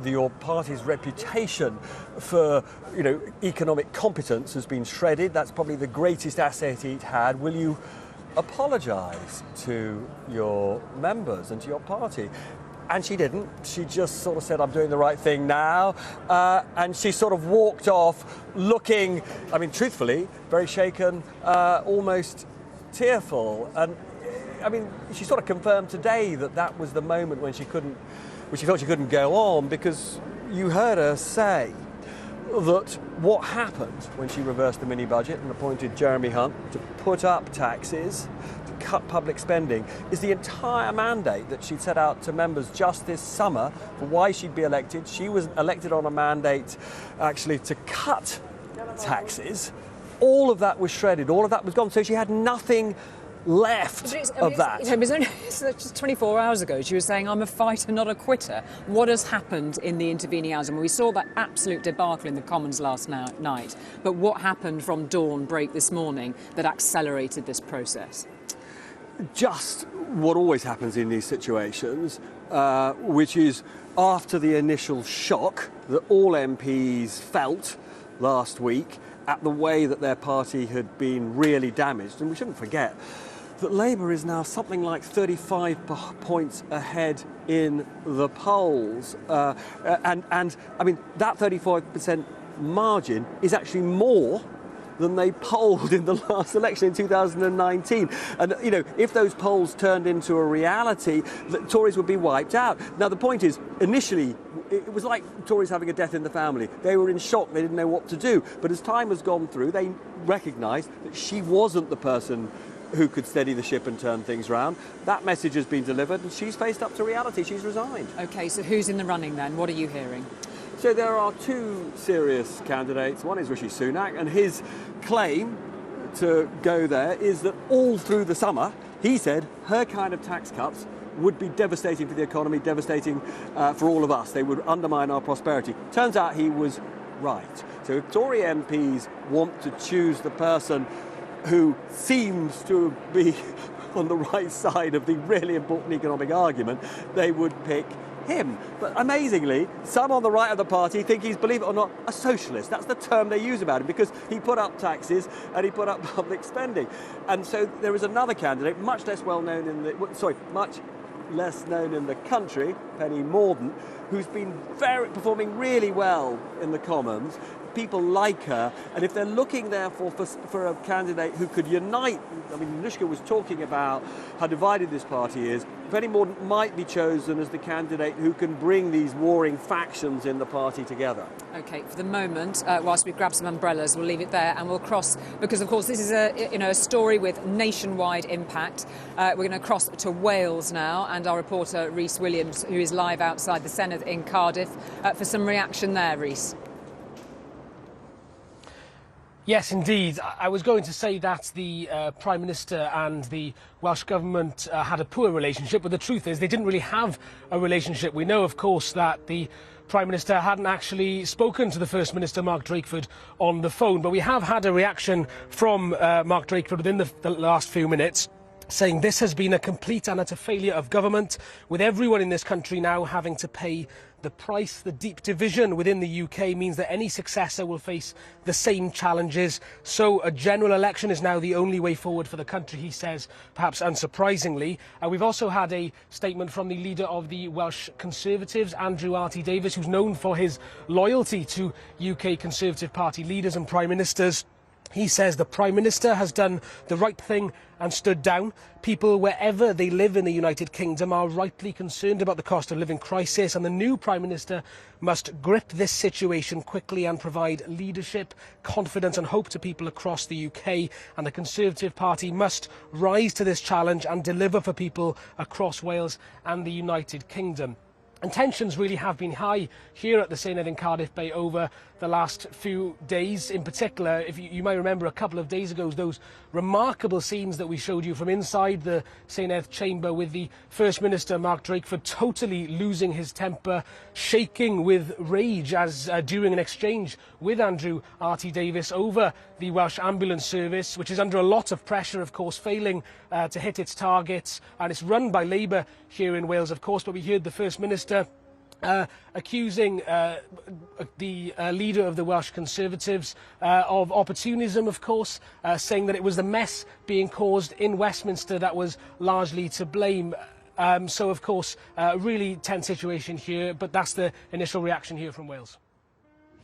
Your party's reputation for, economic competence has been shredded. That's probably the greatest asset it had. Will you apologise to your members and to your party? And she didn't. She just sort of said, I'm doing the right thing now. And she sort of walked off looking, truthfully, very shaken, almost tearful. And she sort of confirmed today that was the moment when she felt she couldn't go on, because you heard her say that what happened when she reversed the mini-budget and appointed Jeremy Hunt to put up taxes, to cut public spending, is the entire mandate that she'd set out to members just this summer for why she'd be elected. She was elected on a mandate, actually, to cut taxes. All of that was shredded, all of that was gone, so she had nothing left of that. It was only just 24 hours ago she was saying, I'm a fighter, not a quitter. What has happened in the intervening hours? And we saw that absolute debacle in the Commons last night. But what happened from dawn break this morning that accelerated this process? Just what always happens in these situations, which is after the initial shock that all MPs felt last week at the way that their party had been really damaged. And we shouldn't forget that Labour is now something like 35 points ahead in the polls. And I mean, that 35% margin is actually more than they polled in the last election in 2019. And, you know, if those polls turned into a reality, the Tories would be wiped out. Now, the point is, initially, it was like Tories having a death in the family. They were in shock. They didn't know what to do. But as time has gone through, they recognised that she wasn't the person who could steady the ship and turn things round. That message has been delivered, and she's faced up to reality. She's resigned. OK, so who's in the running then? What are you hearing? So there are two serious candidates. One is Rishi Sunak, and his claim to go there is that all through the summer, he said her kind of tax cuts would be devastating for the economy, devastating for all of us. They would undermine our prosperity. Turns out he was right. So if Tory MPs want to choose the person who seems to be on the right side of the really important economic argument, they would pick him. But amazingly, some on the right of the party think he's, believe it or not, a socialist. That's the term they use about him, because he put up taxes and he put up public spending. And so there is another candidate, much less known in the country, Penny Mordaunt, who's been performing really well in the Commons. People like her, and if they're looking therefore for a candidate who could unite, I mean, Anushka was talking about how divided this party is, Penny Mordaunt might be chosen as the candidate who can bring these warring factions in the party together. OK, for the moment, whilst we grab some umbrellas, we'll leave it there and we'll cross, because of course this is a story with nationwide impact. We're going to cross to Wales now, and our reporter Rhys Williams, who is live outside the Senedd in Cardiff, for some reaction there, Rhys. Yes, indeed. I was going to say that the Prime Minister and the Welsh Government had a poor relationship, but the truth is they didn't really have a relationship. We know, of course, that the Prime Minister hadn't actually spoken to the First Minister, Mark Drakeford, on the phone, but we have had a reaction from Mark Drakeford within the last few minutes, saying this has been a complete and utter failure of government, with everyone in this country now having to pay the price. The deep division within the UK means that any successor will face the same challenges. So a general election is now the only way forward for the country, he says, perhaps unsurprisingly. We've also had a statement from the leader of the Welsh Conservatives, Andrew Davies, who's known for his loyalty to UK Conservative Party leaders and prime ministers. He says the Prime Minister has done the right thing and stood down. People, wherever they live in the United Kingdom, are rightly concerned about the cost of living crisis, and the new Prime Minister must grip this situation quickly and provide leadership, confidence and hope to people across the UK. And the Conservative Party must rise to this challenge and deliver for people across Wales and the United Kingdom. And tensions really have been high here at the Senedd in Cardiff Bay over the last few days. In particular, if you might remember a couple of days ago, those remarkable scenes that we showed you from inside the Senedd chamber with the First Minister, Mark Drakeford, totally losing his temper, shaking with rage as during an exchange with Andrew Davies over the Welsh Ambulance Service, which is under a lot of pressure, of course, failing to hit its targets. And it's run by Labour here in Wales, of course, but we heard the First Minister accusing the leader of the Welsh Conservatives of opportunism, of course, saying that it was the mess being caused in Westminster that was largely to blame. So, of course, a really tense situation here, but that's the initial reaction here from Wales.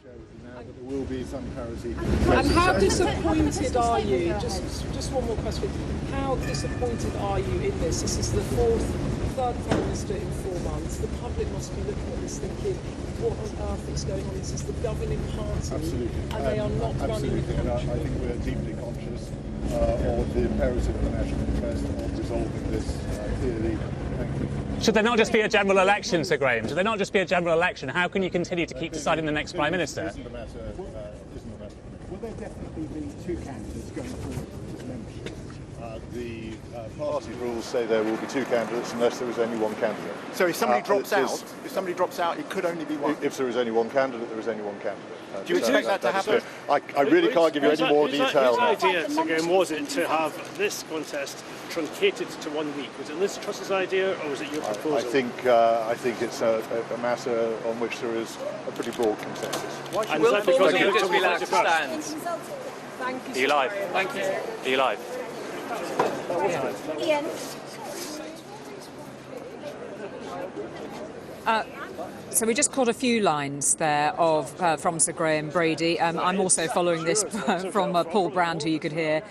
There will be some parity. And how disappointed are you? Just one more question. How disappointed are you in this? This is the third Prime Minister in 4 months. The public must be looking at this thinking, what on earth is going on? This is the governing party. Absolutely. And they are not running the country. I think we're deeply conscious of the imperative of the national interest of resolving this clearly. Thank you. Should there not just be a general election, Sir Graham? Should there not just be a general election? How can you continue to keep deciding the next Prime Minister? Isn't the matter. Will there definitely be two candidates going forward as membership? The party rules say there will be 2 candidates unless there is only 1 candidate. So if somebody drops out, it could only be 1. If there is only 1 candidate, there is only 1 candidate. Do you expect that to happen? I really can't give you any more detail. Whose idea, again, was it to have this contest truncated to 1 week? Was it Liz Truss's idea, or was it your proposal? I think it's a matter on which there is a pretty broad consensus. And is that because of just be allowed to stand. Are you live? Thank you. Are you live? Ian. So we just caught a few lines there of from Sir Graham Brady. I'm also following this from Paul Brand, who you could hear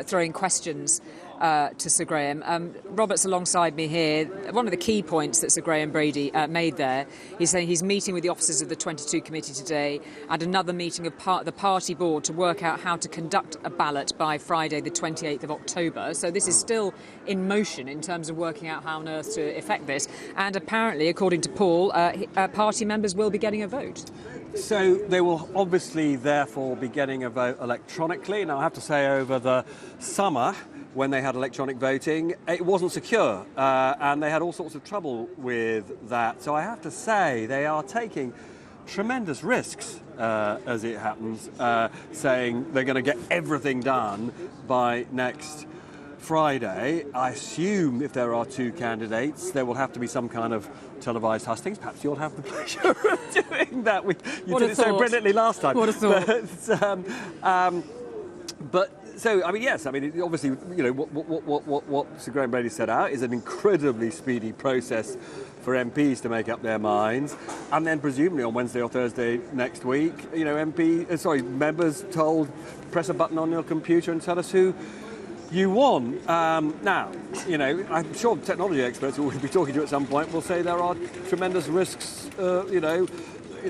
throwing questions to Sir Graham. Robert's alongside me here. One of the key points that Sir Graham Brady made there, he's saying he's meeting with the officers of the 22 committee today and another meeting of the party board to work out how to conduct a ballot by Friday the 28th of October. So this is still in motion in terms of working out how on earth to effect this. And apparently, according to Paul, party members will be getting a vote. So they will obviously therefore be getting a vote electronically. Now I have to say, over the summer, when they had electronic voting, it wasn't secure, and they had all sorts of trouble with that. So I have to say they are taking tremendous risks, as it happens, saying they're going to get everything done by next Friday. I assume if there are 2 candidates, there will have to be some kind of televised hustings. Perhaps you'll have the pleasure of doing that. You did it so brilliantly last time. What a thought. But so, I mean, yes, I mean, obviously, you know, what Sir Graham Brady set out is an incredibly speedy process for MPs to make up their minds, and then presumably on Wednesday or Thursday next week, you know, members told, press a button on your computer and tell us who you want. Now, you know, I'm sure technology experts who we'll be talking to at some point will say there are tremendous risks, you know,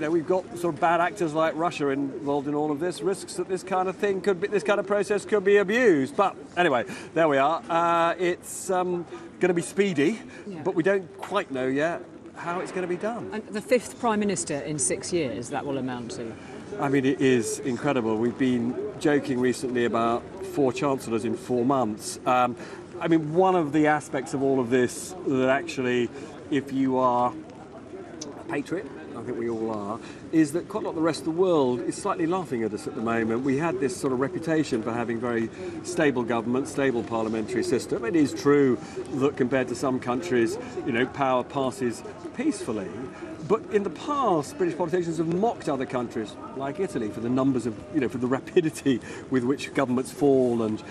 we've got sort of bad actors like Russia involved in all of this, risks that this kind of thing could be, this kind of process could be abused. But anyway, there we are. It's going to be speedy, but we don't quite know yet how it's going to be done. And the 5th Prime Minister in 6 years, that will amount to. I mean, it is incredible. We've been joking recently about 4 chancellors in 4 months. I mean, one of the aspects of all of this that actually, if you are a patriot, I think we all are, is that quite a lot of the rest of the world is slightly laughing at us at the moment. We had this sort of reputation for having very stable government, stable parliamentary system. It is true that compared to some countries, you know, power passes peacefully. But in the past, British politicians have mocked other countries, like Italy, for the numbers of, you know, for the rapidity with which governments fall and,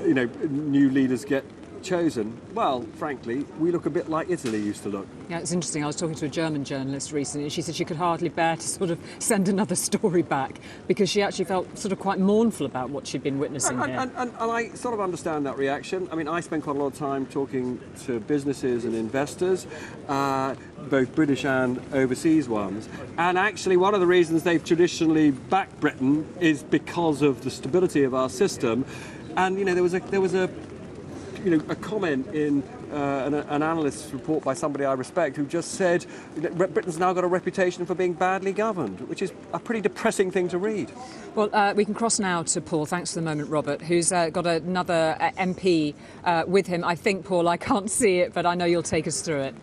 you know, new leaders get chosen. Well, frankly, we look a bit like Italy used to look. Yeah, it's interesting. I was talking to a German journalist recently, and she said she could hardly bear to sort of send another story back because she actually felt sort of quite mournful about what she'd been witnessing here. And I sort of understand that reaction. I mean, I spend quite a lot of time talking to businesses and investors, both British and overseas ones. And actually, one of the reasons they've traditionally backed Britain is because of the stability of our system. And you know, there was a comment in an analyst's report by somebody I respect who just said that Britain's now got a reputation for being badly governed, which is a pretty depressing thing to read. Well, we can cross now to Paul. Thanks for the moment, Robert, who's got another MP with him. I think, Paul, I can't see it, but I know you'll take us through it.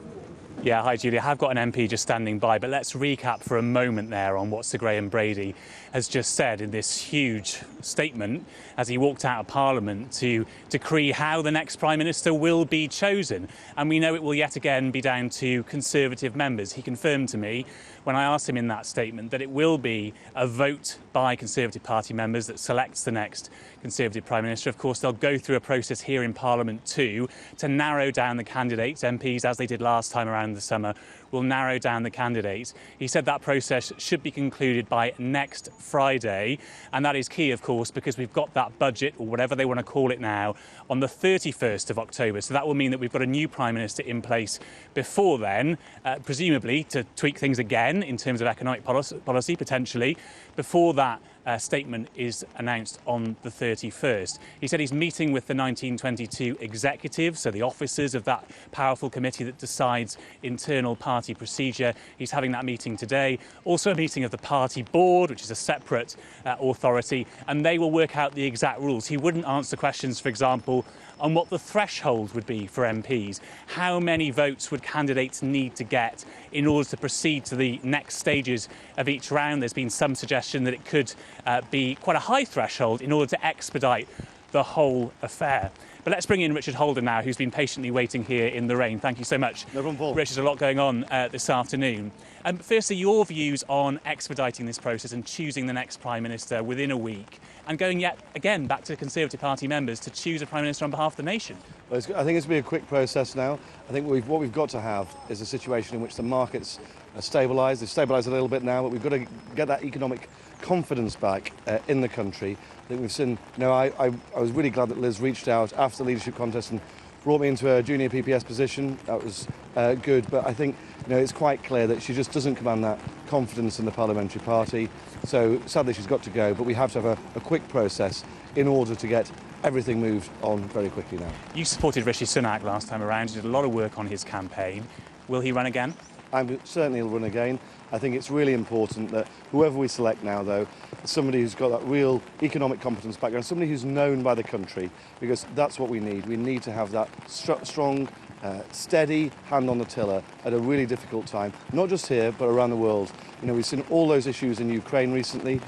Yeah, hi Julie. I have got an MP just standing by, but let's recap for a moment there on what Sir Graham Brady has just said in this huge statement as he walked out of Parliament to decree how the next Prime Minister will be chosen. And we know it will yet again be down to Conservative members. He confirmed to me when I asked him in that statement that it will be a vote by Conservative Party members that selects the next Conservative Prime Minister. Of course, they'll go through a process here in Parliament too to narrow down the candidates. MPs, as they did last time around in the summer, will narrow down the candidates. He said that process should be concluded by next Friday, and that is key, of course, because we've got that budget, or whatever they want to call it now, on the 31st of October. So that will mean that we've got a new Prime Minister in place before then, presumably to tweak things again in terms of economic policy, potentially. Before that statement is announced on the 31st. He said he's meeting with the 1922 executive, so the officers of that powerful committee that decides internal party procedure. He's having that meeting today. Also a meeting of the party board, which is a separate authority, and they will work out the exact rules. He wouldn't answer questions, for example, on what the threshold would be for MPs. How many votes would candidates need to get in order to proceed to the next stages of each round? There's been some suggestion that it could be quite a high threshold in order to expedite the whole affair. But let's bring in Richard Holden now, who's been patiently waiting here in the rain. Thank you so much. No problem, Paul. Richard, a lot going on this afternoon. Firstly, your views on expediting this process and choosing the next Prime Minister within a week, and going yet again back to Conservative Party members to choose a Prime Minister on behalf of the nation. Well, I think it's going to be a quick process now. I think what we've got to have is a situation in which the markets are stabilised. They've stabilised a little bit now, but we've got to get that economic confidence back in the country. I think we've seen, I was really glad that Liz reached out after the leadership contest and brought me into a junior PPS position. That was good, but I think it's quite clear that she just doesn't command that confidence in the parliamentary party. So sadly she's got to go, but we have to have a quick process in order to get everything moved on very quickly now. You supported Rishi Sunak last time around. You did a lot of work on his campaign. Will he run again? Certainly he'll run again. I think it's really important that whoever we select now, though, is somebody who's got that real economic competence background, somebody who's known by the country, because that's what we need. We need to have that strong, steady hand on the tiller at a really difficult time, not just here, but around the world. We've seen all those issues in Ukraine recently,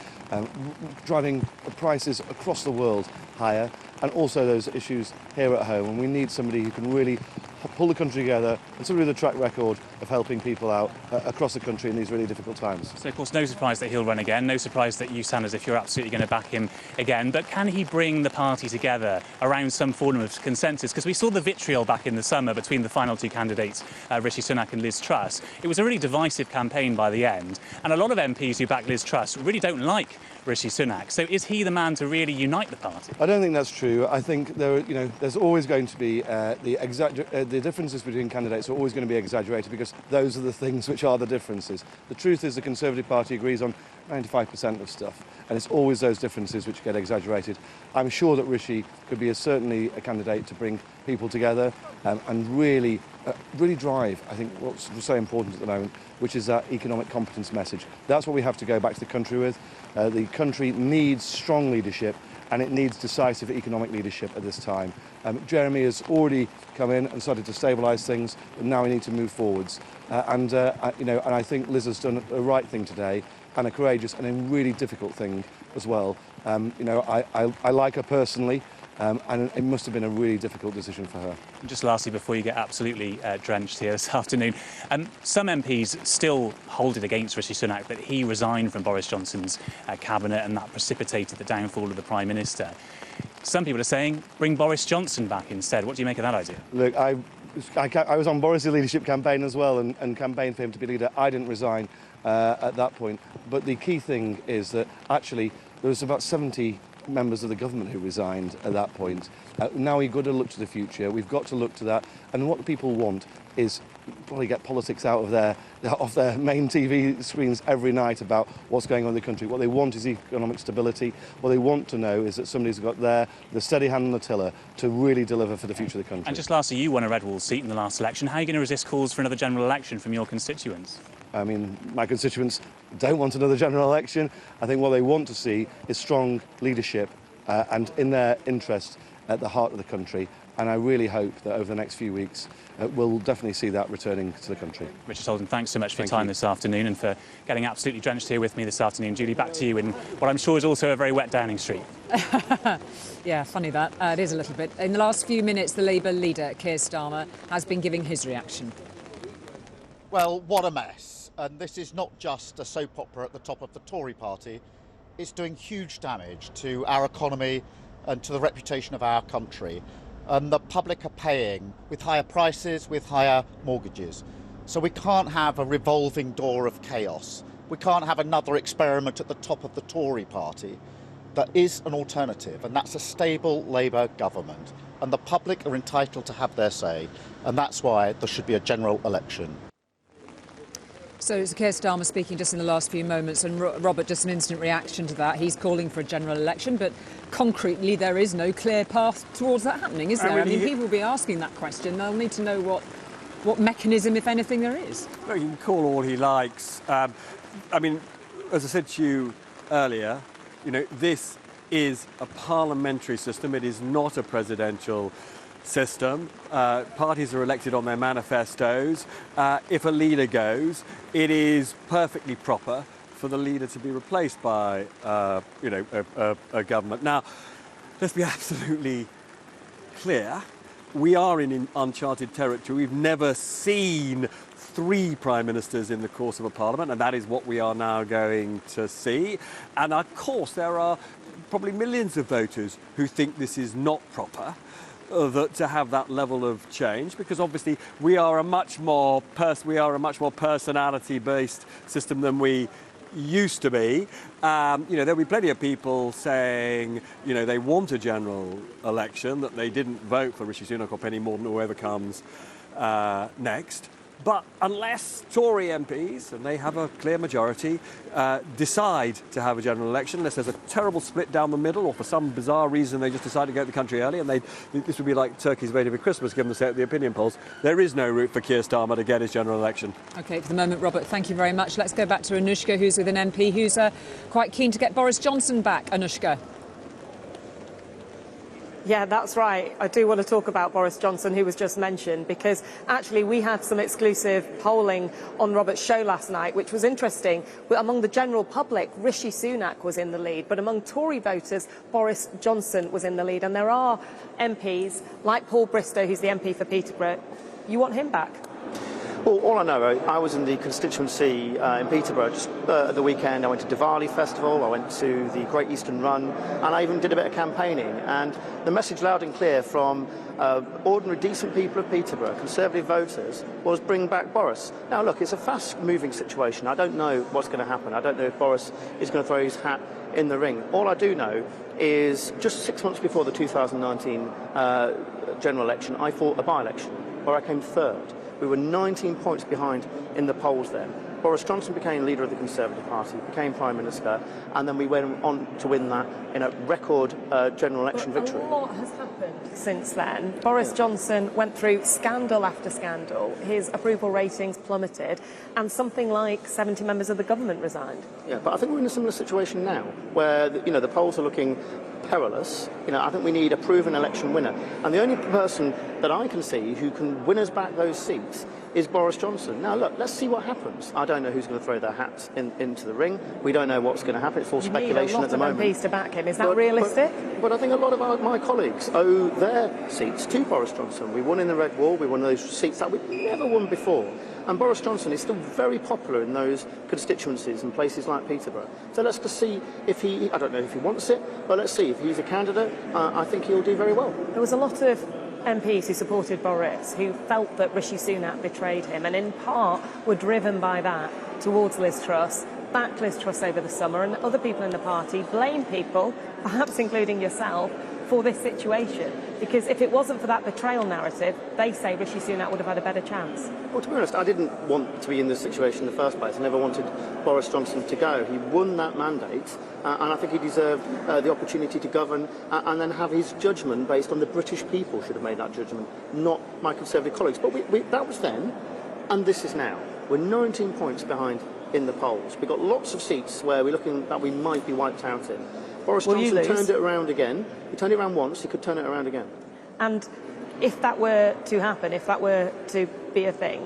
driving prices across the world higher, and also those issues here at home. And we need somebody who can really pull the country together, and somebody with a track record of helping people out across the country in these really difficult times. So, of course, no surprise that he'll run again, no surprise that you sound as if you're absolutely going to back him again, but can he bring the party together around some form of consensus? Because we saw the vitriol back in the summer between the final two candidates, Rishi Sunak and Liz Truss. It was a really divisive campaign by the end, and a lot of MPs who back Liz Truss really don't like Rishi Sunak. So is he the man to really unite the party? I don't think that's true. I think there's always going to be the differences between candidates are always going to be exaggerated, because those are the things which are the differences. The truth is the Conservative Party agrees on 95% of stuff, and it's always those differences which get exaggerated. I'm sure that Rishi could be certainly a candidate to bring people together and really drive, I think, what's so important at the moment, which is that economic competence message. That's what we have to go back to the country with. The country needs strong leadership, and it needs decisive economic leadership at this time. Jeremy has already come in and started to stabilise things, but now we need to move forwards. And I think Liz has done the right thing today, and a courageous and a really difficult thing as well. I like her personally, and it must have been a really difficult decision for her. Just lastly, before you get absolutely drenched here this afternoon, some MPs still hold it against Rishi Sunak that he resigned from Boris Johnson's cabinet, and that precipitated the downfall of the Prime Minister. Some people are saying, bring Boris Johnson back instead. What do you make of that idea? Look, I was on Boris' leadership campaign as well, and campaigned for him to be leader. I didn't resign at that point. But the key thing is that actually there was about 70 members of the government who resigned at that point. Now we've got to look to the future. We've got to look to that. And what the people want is probably get politics out of off their main TV screens every night about what's going on in the country. What they want is economic stability. What they want to know is that somebody's got the steady hand on the tiller to really deliver for the future of the country. And just lastly, you won a Red Wall seat in the last election. How are you going to resist calls for another general election from your constituents? I mean, my constituents don't want another general election. I think what they want to see is strong leadership and in their interest at the heart of the country. And I really hope that over the next few weeks we'll definitely see that returning to the country. Richard Holden, thanks so much for your time this afternoon and for getting absolutely drenched here with me this afternoon. Julie, back to you in what I'm sure is also a very wet Downing Street. Yeah, funny that. It is a little bit. In the last few minutes, the Labour leader, Keir Starmer, has been giving his reaction. Well, what a mess. And this is not just a soap opera at the top of the Tory party. It's doing huge damage to our economy and to the reputation of our country. And the public are paying with higher prices, with higher mortgages. So we can't have a revolving door of chaos. We can't have another experiment at the top of the Tory party. There is an alternative, and that's a stable Labour government. And the public are entitled to have their say, and that's why there should be a general election. So it's Keir Starmer speaking just in the last few moments, and Robert, just an instant reaction to that. He's calling for a general election, but concretely there is no clear path towards that happening, is there? I mean, people will be asking that question. They'll need to know what mechanism, if anything, there is. Well, he can call all he likes. I mean, as I said to you earlier, this is a parliamentary system. It is not a presidential system. Parties are elected on their manifestos. If a leader goes, it is perfectly proper for the leader to be replaced by, a government. Now, let's be absolutely clear. We are in uncharted territory. We've never seen 3 prime ministers in the course of a parliament, and that is what we are now going to see. And of course, there are probably millions of voters who think this is not proper. To have that level of change, because obviously we are a much more personality-based system than we used to be. There'll be plenty of people saying, they want a general election, that they didn't vote for Rishi Sunak or Penny Mordaunt or whoever comes next. But unless Tory MPs, and they have a clear majority, decide to have a general election, unless there's a terrible split down the middle, or for some bizarre reason they just decide to go to the country early, and this would be like turkeys waiting for Christmas, given the state of the opinion polls, there is no route for Keir Starmer to get his general election. OK, for the moment, Robert, thank you very much. Let's go back to Anushka, who's with an MP who's quite keen to get Boris Johnson back. Anushka. Yeah, that's right. I do want to talk about Boris Johnson, who was just mentioned, because actually we had some exclusive polling on Robert's show last night, which was interesting. Among the general public, Rishi Sunak was in the lead, but among Tory voters, Boris Johnson was in the lead. And there are MPs, like Paul Bristow, who's the MP for Peterborough. You want him back? Well, all I know, I was in the constituency in Peterborough just at the weekend. I went to Diwali Festival, I went to the Great Eastern Run, and I even did a bit of campaigning. And the message loud and clear from ordinary, decent people of Peterborough, Conservative voters, was bring back Boris. Now, look, it's a fast-moving situation. I don't know what's going to happen. I don't know if Boris is going to throw his hat in the ring. All I do know is just 6 months before the 2019 general election, I fought a by-election where I came third. We were 19 points behind in the polls then. Boris Johnson became leader of the Conservative Party, became Prime Minister, and then we went on to win that in a record general election victory. A lot has happened since then. Boris Johnson went through scandal after scandal. His approval ratings plummeted, and something like 70 members of the government resigned. Yeah, but I think we're in a similar situation now, where the polls are looking perilous. I think we need a proven election winner. And the only person that I can see who can win us back those seats is Boris Johnson. Now, look, let's see what happens. I don't know who's going to throw their hats into the ring. We don't know what's going to happen. It's all speculation at the moment. You need a lot of MPs to back him. Is that realistic? But I think a lot of my colleagues owe their seats to Boris Johnson. We won in the Red Wall. We won those seats that we've never won before. And Boris Johnson is still very popular in those constituencies and places like Peterborough. So let's just see if I don't know if he wants it, but let's see if he's a candidate. I think he'll do very well. There was a lot of MPs who supported Boris who felt that Rishi Sunak betrayed him, and in part were driven by that towards Liz Truss, backed Liz Truss over the summer, and other people in the party blame people, perhaps including yourself, for this situation. Because if it wasn't for that betrayal narrative, they say Rishi Sunak would have had a better chance. Well, to be honest, I didn't want to be in this situation in the first place. I never wanted Boris Johnson to go. He won that mandate, and I think he deserved the opportunity to govern and then have his judgment based on the British people should have made that judgment, not my Conservative colleagues. But that was then, and this is now. We're 19 points behind in the polls. We've got lots of seats where we're looking that we might be wiped out in. Boris Johnson turned it around again. He turned it around once, he could turn it around again. And if that were to happen, if that were to be a thing,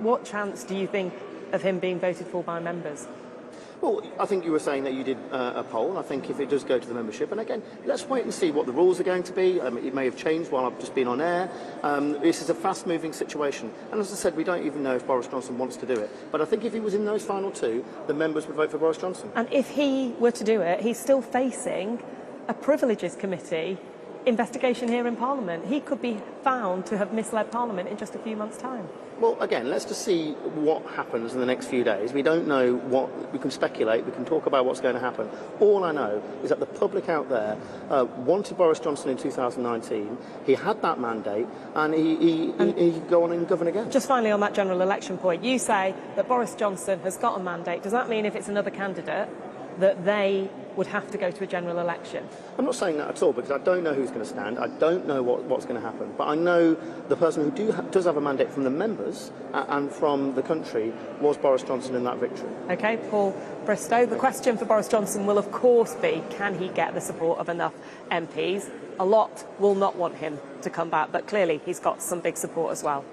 what chance do you think of him being voted for by members? Well, I think you were saying that you did a poll. I think if it does go to the membership, and again, let's wait and see what the rules are going to be. It may have changed while I've just been on air. This is a fast-moving situation. And as I said, we don't even know if Boris Johnson wants to do it. But I think if he was in those final two, the members would vote for Boris Johnson. And if he were to do it, he's still facing a privileges committee investigation here in Parliament. He could be found to have misled Parliament in just a few months' time. Well, again, let's just see what happens in the next few days. We don't know what, we can speculate, we can talk about what's going to happen. All I know is that the public out there wanted Boris Johnson in 2019. He had that mandate, and he could go on and govern again. Just finally on that general election point, you say that Boris Johnson has got a mandate. Does that mean if it's another candidate that they would have to go to a general election? I'm not saying that at all, because I don't know who's going to stand. I don't know what's going to happen. But I know the person who does have a mandate from the members and from the country was Boris Johnson in that victory. OK, Paul Bristow, the question for Boris Johnson will of course be, can he get the support of enough MPs? A lot will not want him to come back, but clearly he's got some big support as well.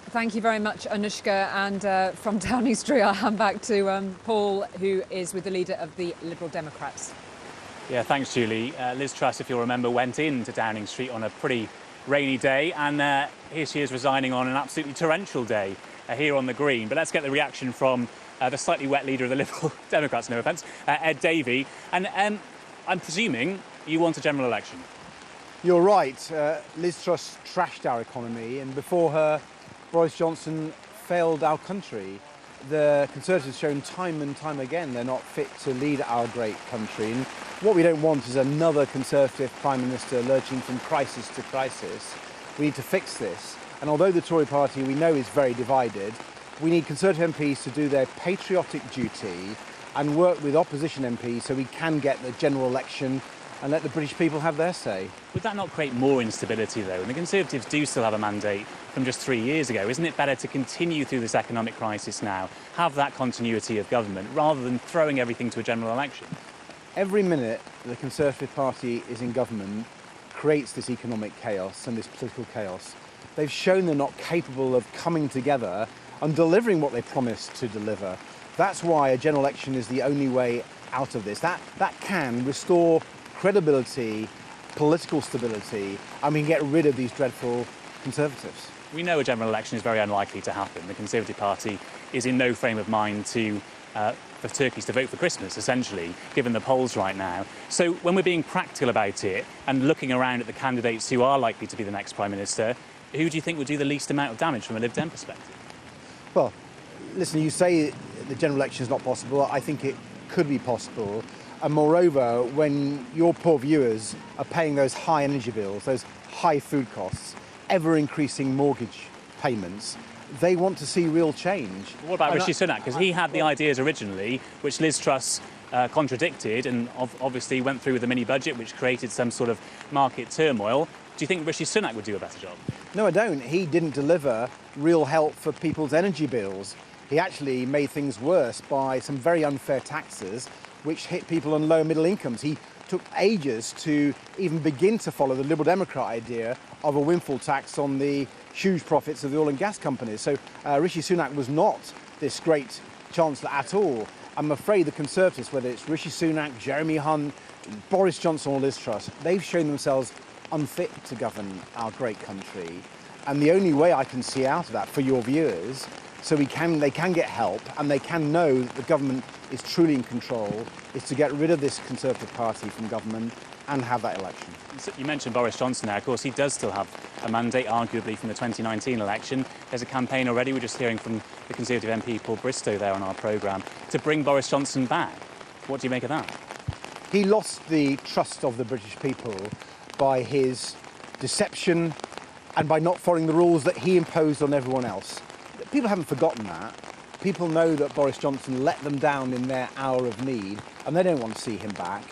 Thank you very much, Anushka. And from Downing Street, I'll hand back to Paul, who is with the leader of the Liberal Democrats. Yeah, thanks, Julie. Liz Truss, if you'll remember, went into Downing Street on a pretty rainy day, and here she is resigning on an absolutely torrential day here on the Green. But let's get the reaction from the slightly wet leader of the Liberal Democrats, no offence, Ed Davey. And I'm presuming you want a general election. You're right. Liz Truss trashed our economy, and before her, Boris Johnson failed our country. The Conservatives have shown time and time again they're not fit to lead our great country. And what we don't want is another Conservative Prime Minister lurching from crisis to crisis. We need to fix this. And although the Tory party we know is very divided, we need Conservative MPs to do their patriotic duty and work with opposition MPs so we can get the general election and let the British people have their say. Would that not create more instability, though? And the Conservatives do still have a mandate from just 3 years ago. Isn't it better to continue through this economic crisis now, have that continuity of government, rather than throwing everything to a general election? Every minute the Conservative Party is in government creates this economic chaos and this political chaos. They've shown they're not capable of coming together and delivering what they promised to deliver. That's why a general election is the only way out of this. That can restore credibility, political stability, and we can get rid of these dreadful Conservatives. We know a general election is very unlikely to happen. The Conservative Party is in no frame of mind for turkeys to vote for Christmas, essentially, given the polls right now. So when we're being practical about it and looking around at the candidates who are likely to be the next Prime Minister, who do you think would do the least amount of damage from a Lib Dem perspective? Well, listen, you say the general election is not possible. I think it could be possible. And moreover, when your poor viewers are paying those high energy bills, those high food costs, ever-increasing mortgage payments, they want to see real change. What about Rishi Sunak? Because he had the ideas originally, which Liz Truss contradicted and obviously went through with the mini-budget, which created some sort of market turmoil. Do you think Rishi Sunak would do a better job? No, I don't. He didn't deliver real help for people's energy bills. He actually made things worse by some very unfair taxes which hit people on low and middle incomes. He took ages to even begin to follow the Liberal Democrat idea of a windfall tax on the huge profits of the oil and gas companies. So Rishi Sunak was not this great chancellor at all. I'm afraid the Conservatives, whether it's Rishi Sunak, Jeremy Hunt, Boris Johnson or Liz Truss, they've shown themselves unfit to govern our great country. And the only way I can see out of that for your viewers, so they can get help and they can know that the government is truly in control, is to get rid of this Conservative Party from government and have that election. You mentioned Boris Johnson there. Of course, he does still have a mandate, arguably, from the 2019 election. There's a campaign already. We're just hearing from the Conservative MP, Paul Bristow, there on our programme, to bring Boris Johnson back. What do you make of that? He lost the trust of the British people by his deception and by not following the rules that he imposed on everyone else. People haven't forgotten that. People know that Boris Johnson let them down in their hour of need, and they don't want to see him back.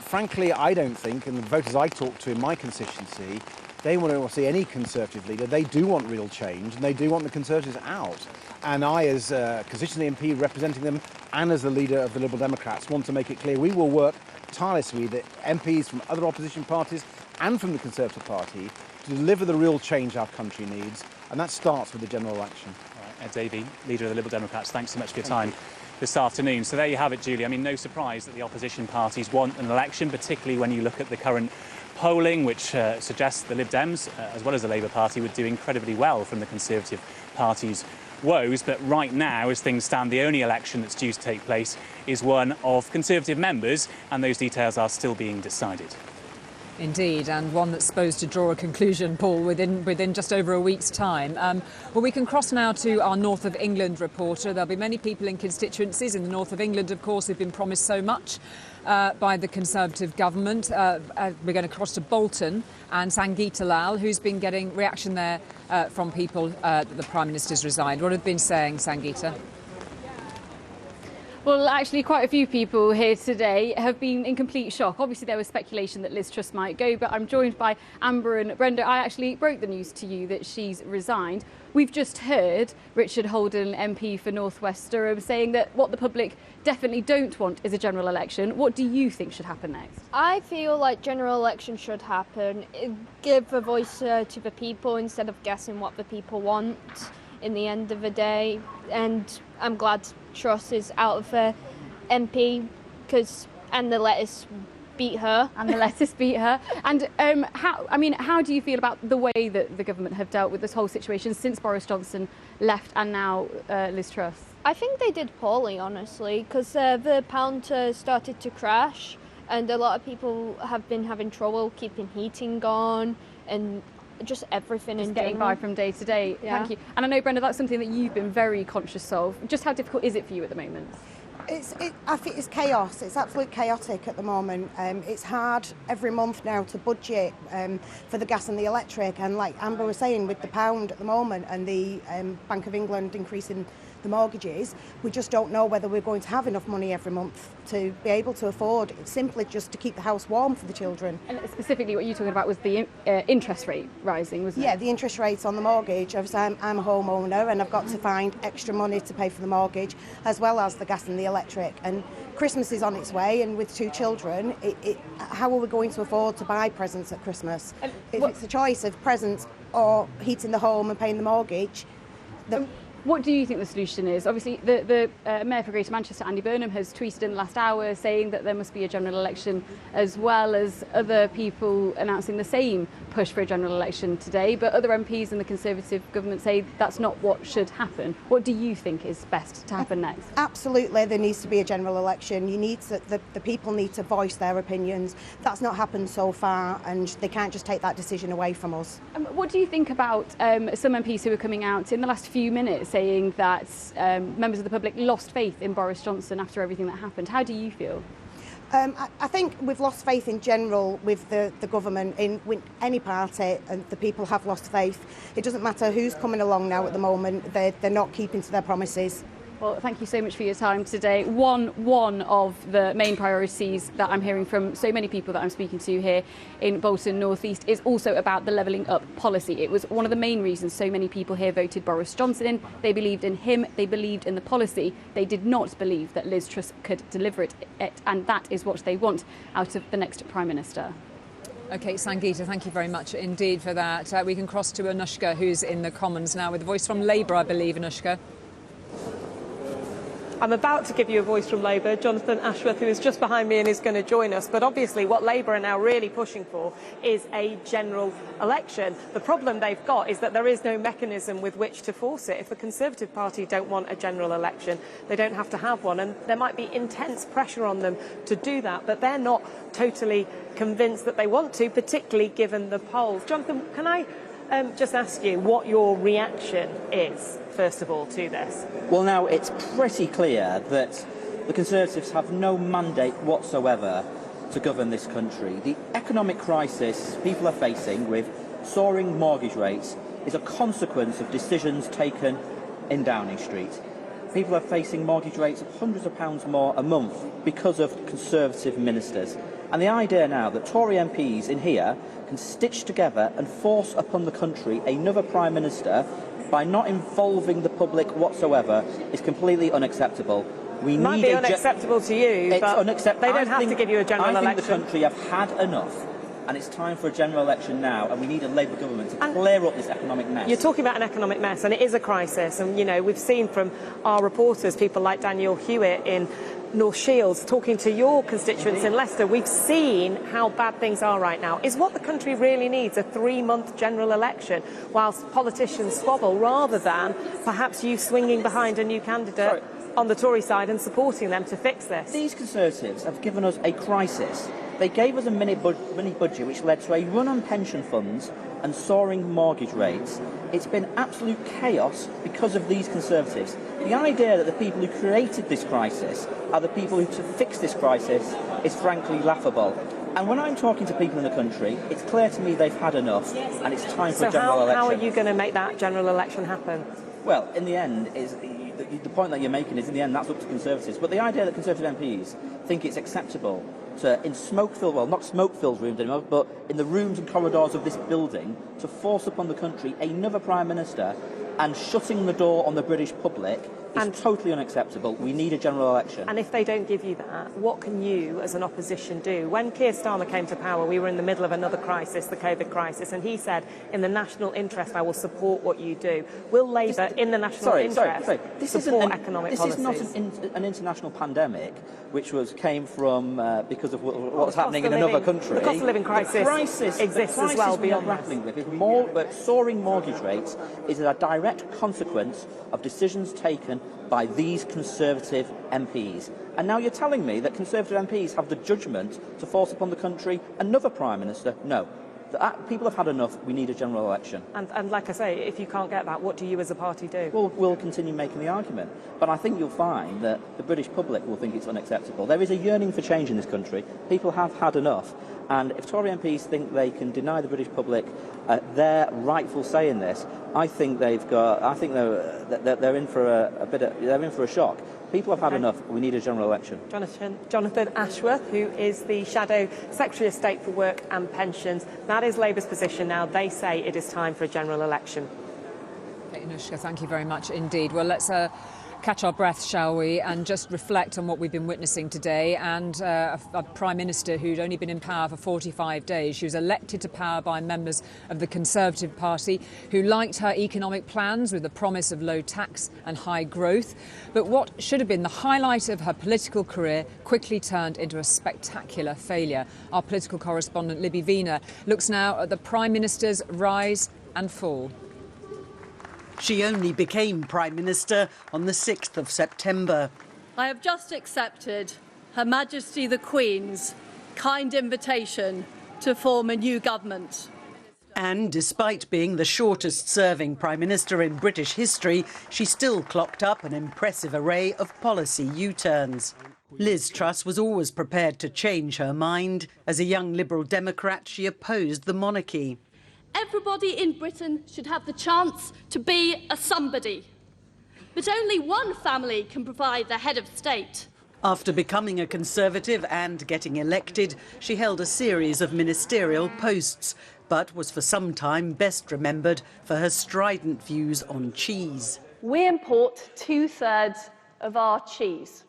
Frankly, I don't think, and the voters I talk to in my constituency, they want to see any Conservative leader. They do want real change, and they do want the Conservatives out. And I, as a constituency MP representing them, and as the leader of the Liberal Democrats, want to make it clear we will work tirelessly with MPs from other opposition parties and from the Conservative Party to deliver the real change our country needs, and that starts with the general election. All right, Ed Davey, leader of the Liberal Democrats, thanks so much for your time this afternoon. So there you have it, Julie. I mean, no surprise that the opposition parties want an election, particularly when you look at the current polling, which suggests the Lib Dems, as well as the Labour Party, would do incredibly well from the Conservative Party's woes, but right now, as things stand, the only election that's due to take place is one of Conservative members, and those details are still being decided. Indeed, and one that's supposed to draw a conclusion, Paul, within just over a week's time. Well, we can cross now to our North of England reporter. There'll be many people in constituencies in the North of England, of course, who've been promised so much by the Conservative government. We're going to cross to Bolton and Sangeeta Lal, who's been getting reaction there from people that the Prime Minister's resigned. What have they been saying, Sangeeta? Well, actually, quite a few people here today have been in complete shock. Obviously, there was speculation that Liz Truss might go, but I'm joined by Amber and Brenda. I actually broke the news to you that she's resigned. We've just heard Richard Holden, MP for North West Durham, saying that what the public definitely don't want is a general election. What do you think should happen next? I feel like general election should happen. Give a voice to the people instead of guessing what the people want in the end of the day. And I'm glad Truss is out of the MP and the lettuce beat her. And the lettuce beat her. And how do you feel about the way that the government have dealt with this whole situation since Boris Johnson left and now Liz Truss? I think they did poorly, honestly, because the pound started to crash and a lot of people have been having trouble keeping heating on and just everything just in getting general. by from day to day. Yeah. Thank you. And I know, Brenda, that's something that you've been very conscious of. Just how difficult is it for you at the moment? I think it's chaos. It's absolutely chaotic at the moment. It's hard every month now to budget for the gas and the electric. And like Amber was saying, with the pound at the moment and the Bank of England increasing the mortgages, we just don't know whether we're going to have enough money every month to be able to afford it, simply just to keep the house warm for the children. And specifically what you were talking about was the interest rate rising, wasn't it? Yeah, the interest rates on the mortgage. Obviously, I'm a homeowner and I've got to find extra money to pay for the mortgage as well as the gas and the electric. And Christmas is on its way, and with 2 children, how are we going to afford to buy presents at Christmas? If it's a choice of presents or heating the home and paying the mortgage, what do you think the solution is? Obviously, the Mayor for Greater Manchester, Andy Burnham, has tweeted in the last hour saying that there must be a general election, as well as other people announcing the same push for a general election today. But other MPs in the Conservative government say that's not what should happen. What do you think is best to happen next? Absolutely, there needs to be a general election. The people need to voice their opinions. That's not happened so far, and they can't just take that decision away from us. What do you think about some MPs who are coming out in the last few minutes saying that members of the public lost faith in Boris Johnson after everything that happened? How do you feel? I think we've lost faith in general with the government, with any party, and the people have lost faith. It doesn't matter who's coming along now at the moment, they're not keeping to their promises. Well, thank you so much for your time today. One of the main priorities that I'm hearing from so many people that I'm speaking to here in Bolton North East is also about the levelling up policy. It was one of the main reasons so many people here voted Boris Johnson in. They believed in him, they believed in the policy. They did not believe that Liz Truss could deliver it, and that is what they want out of the next Prime Minister. OK, Sangeeta, thank you very much indeed for that. We can cross to Anushka, who's in the Commons now, with a voice from Labour, I believe, Anushka. I'm about to give you a voice from Labour, Jonathan Ashworth, who is just behind me and is going to join us. But obviously what Labour are now really pushing for is a general election. The problem they've got is that there is no mechanism with which to force it. If the Conservative Party don't want a general election, they don't have to have one. And there might be intense pressure on them to do that, but they're not totally convinced that they want to, particularly given the polls. Jonathan, can I just ask you what your reaction is, first of all, to this? Well, now, it's pretty clear that the Conservatives have no mandate whatsoever to govern this country. The economic crisis people are facing with soaring mortgage rates is a consequence of decisions taken in Downing Street. People are facing mortgage rates of hundreds of pounds more a month because of Conservative ministers. And the idea now that Tory MPs in here can stitch together and force upon the country another Prime Minister by not involving the public whatsoever is completely unacceptable. We might be unacceptable to you, it's but unacceptable. they don't have to give you a general election. I think the country have had enough, and it's time for a general election now, and we need a Labour government to clear up this economic mess. You're talking about an economic mess, and it is a crisis. And, you know, we've seen from our reporters, people like Daniel Hewitt in North Shields, talking to your constituents in Leicester, we've seen how bad things are right now. Is what the country really needs a 3-month general election whilst politicians squabble, rather than perhaps you swinging behind a new candidate on the Tory side and supporting them to fix this? These Conservatives have given us a crisis. They gave us a mini budget which led to a run on pension funds and soaring mortgage rates. It's been absolute chaos because of these Conservatives. The idea that the people who created this crisis are the people who to fix this crisis is frankly laughable. And when I'm talking to people in the country, it's clear to me they've had enough, and it's time for a general election. So how are you going to make that general election happen? Well, in the end, the point that you're making is, in the end, that's up to Conservatives. But the idea that Conservative MPs think it's acceptable to, in smoke-filled, well, not smoke-filled rooms anymore, but in the rooms and corridors of this building, to force upon the country another Prime Minister and shutting the door on the British public is totally unacceptable. We need a general election. And if they don't give you that, what can you, as an opposition, do? When Keir Starmer came to power, we were in the middle of another crisis, the COVID crisis, and he said, in the national interest, I will support what you do. Will Labour, in the national interest, support economic policies? This is not an international pandemic, which came from because of what was happening in another country. The cost of living crisis exists as well beyond grappling with is soaring mortgage rates is a direct consequence of decisions taken by these Conservative MPs. And now you're telling me that Conservative MPs have the judgment to force upon the country another Prime Minister? No. People have had enough. We need a general election. And like I say, if you can't get that, what do you as a party do? Well, we'll continue making the argument. But I think you'll find that the British public will think it's unacceptable. There is a yearning for change in this country. People have had enough. And if Tory MPs think they can deny the British public their rightful say in this, I think they're in for a shock. People have had enough. We need a general election. Jonathan Ashworth, who is the Shadow Secretary of State for Work and Pensions. That is Labour's position now. They say it is time for a general election. Anushka, thank you very much indeed. Well, let's catch our breath, shall we, and just reflect on what we've been witnessing today. And a Prime Minister who'd only been in power for 45 days. She was elected to power by members of the Conservative Party who liked her economic plans with the promise of low tax and high growth. But what should have been the highlight of her political career quickly turned into a spectacular failure. Our political correspondent Libby Vina looks now at the Prime Minister's rise and fall. She only became Prime Minister on the 6th of September. I have just accepted Her Majesty the Queen's kind invitation to form a new government. And despite being the shortest-serving Prime Minister in British history, she still clocked up an impressive array of policy U-turns. Liz Truss was always prepared to change her mind. As a young Liberal Democrat, she opposed the monarchy. Everybody in Britain should have the chance to be a somebody. But only one family can provide the head of state. After becoming a Conservative and getting elected, she held a series of ministerial posts, but was for some time best remembered for her strident views on cheese. We import 2/3 of our cheese.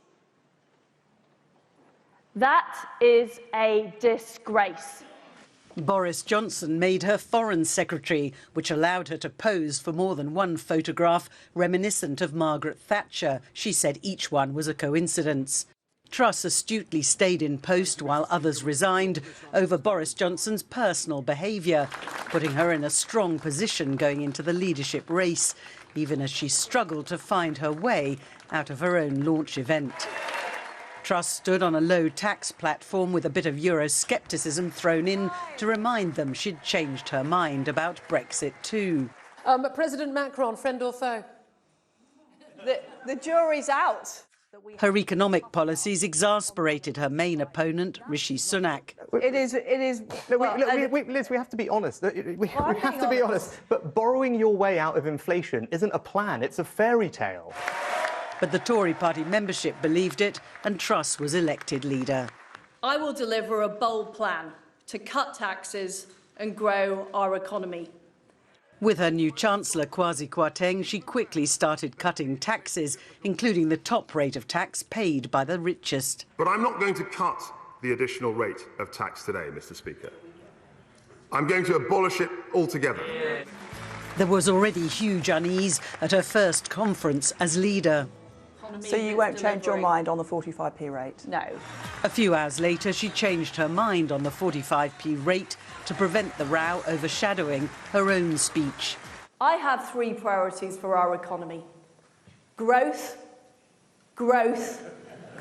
That is a disgrace. Boris Johnson made her Foreign Secretary, which allowed her to pose for more than one photograph reminiscent of Margaret Thatcher. She said each one was a coincidence. Truss astutely stayed in post while others resigned over Boris Johnson's personal behaviour, putting her in a strong position going into the leadership race, even as she struggled to find her way out of her own launch event. Truss stood on a low-tax platform with a bit of Euroscepticism thrown in to remind them she'd changed her mind about Brexit too. President Macron, friend or foe? The jury's out. Her economic policies exasperated her main opponent, Rishi Sunak. It is. Liz, we have to be honest. We have to be honest. But borrowing your way out of inflation isn't a plan, it's a fairy tale. But the Tory party membership believed it, and Truss was elected leader. I will deliver a bold plan to cut taxes and grow our economy. With her new Chancellor, Kwasi Kwarteng, she quickly started cutting taxes, including the top rate of tax paid by the richest. But I'm not going to cut the additional rate of tax today, Mr. Speaker. I'm going to abolish it altogether. There was already huge unease at her first conference as leader. So you won't change your mind on the 45p rate? No. A few hours later, she changed her mind on the 45p rate to prevent the row overshadowing her own speech. I have three priorities for our economy: growth, growth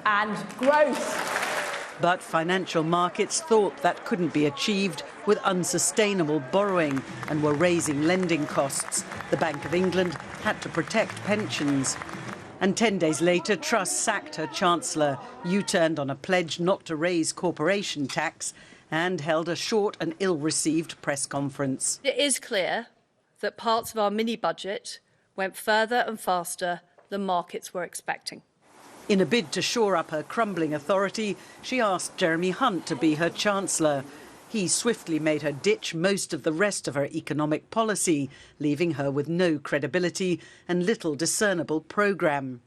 and growth. But financial markets thought that couldn't be achieved with unsustainable borrowing and were raising lending costs. The Bank of England had to protect pensions. And 10 days later, Truss sacked her Chancellor, U-turned on a pledge not to raise corporation tax and held a short and ill-received press conference. It is clear that parts of our mini-budget went further and faster than markets were expecting. In a bid to shore up her crumbling authority, she asked Jeremy Hunt to be her Chancellor. He swiftly made her ditch most of the rest of her economic policy, leaving her with no credibility and little discernible programme.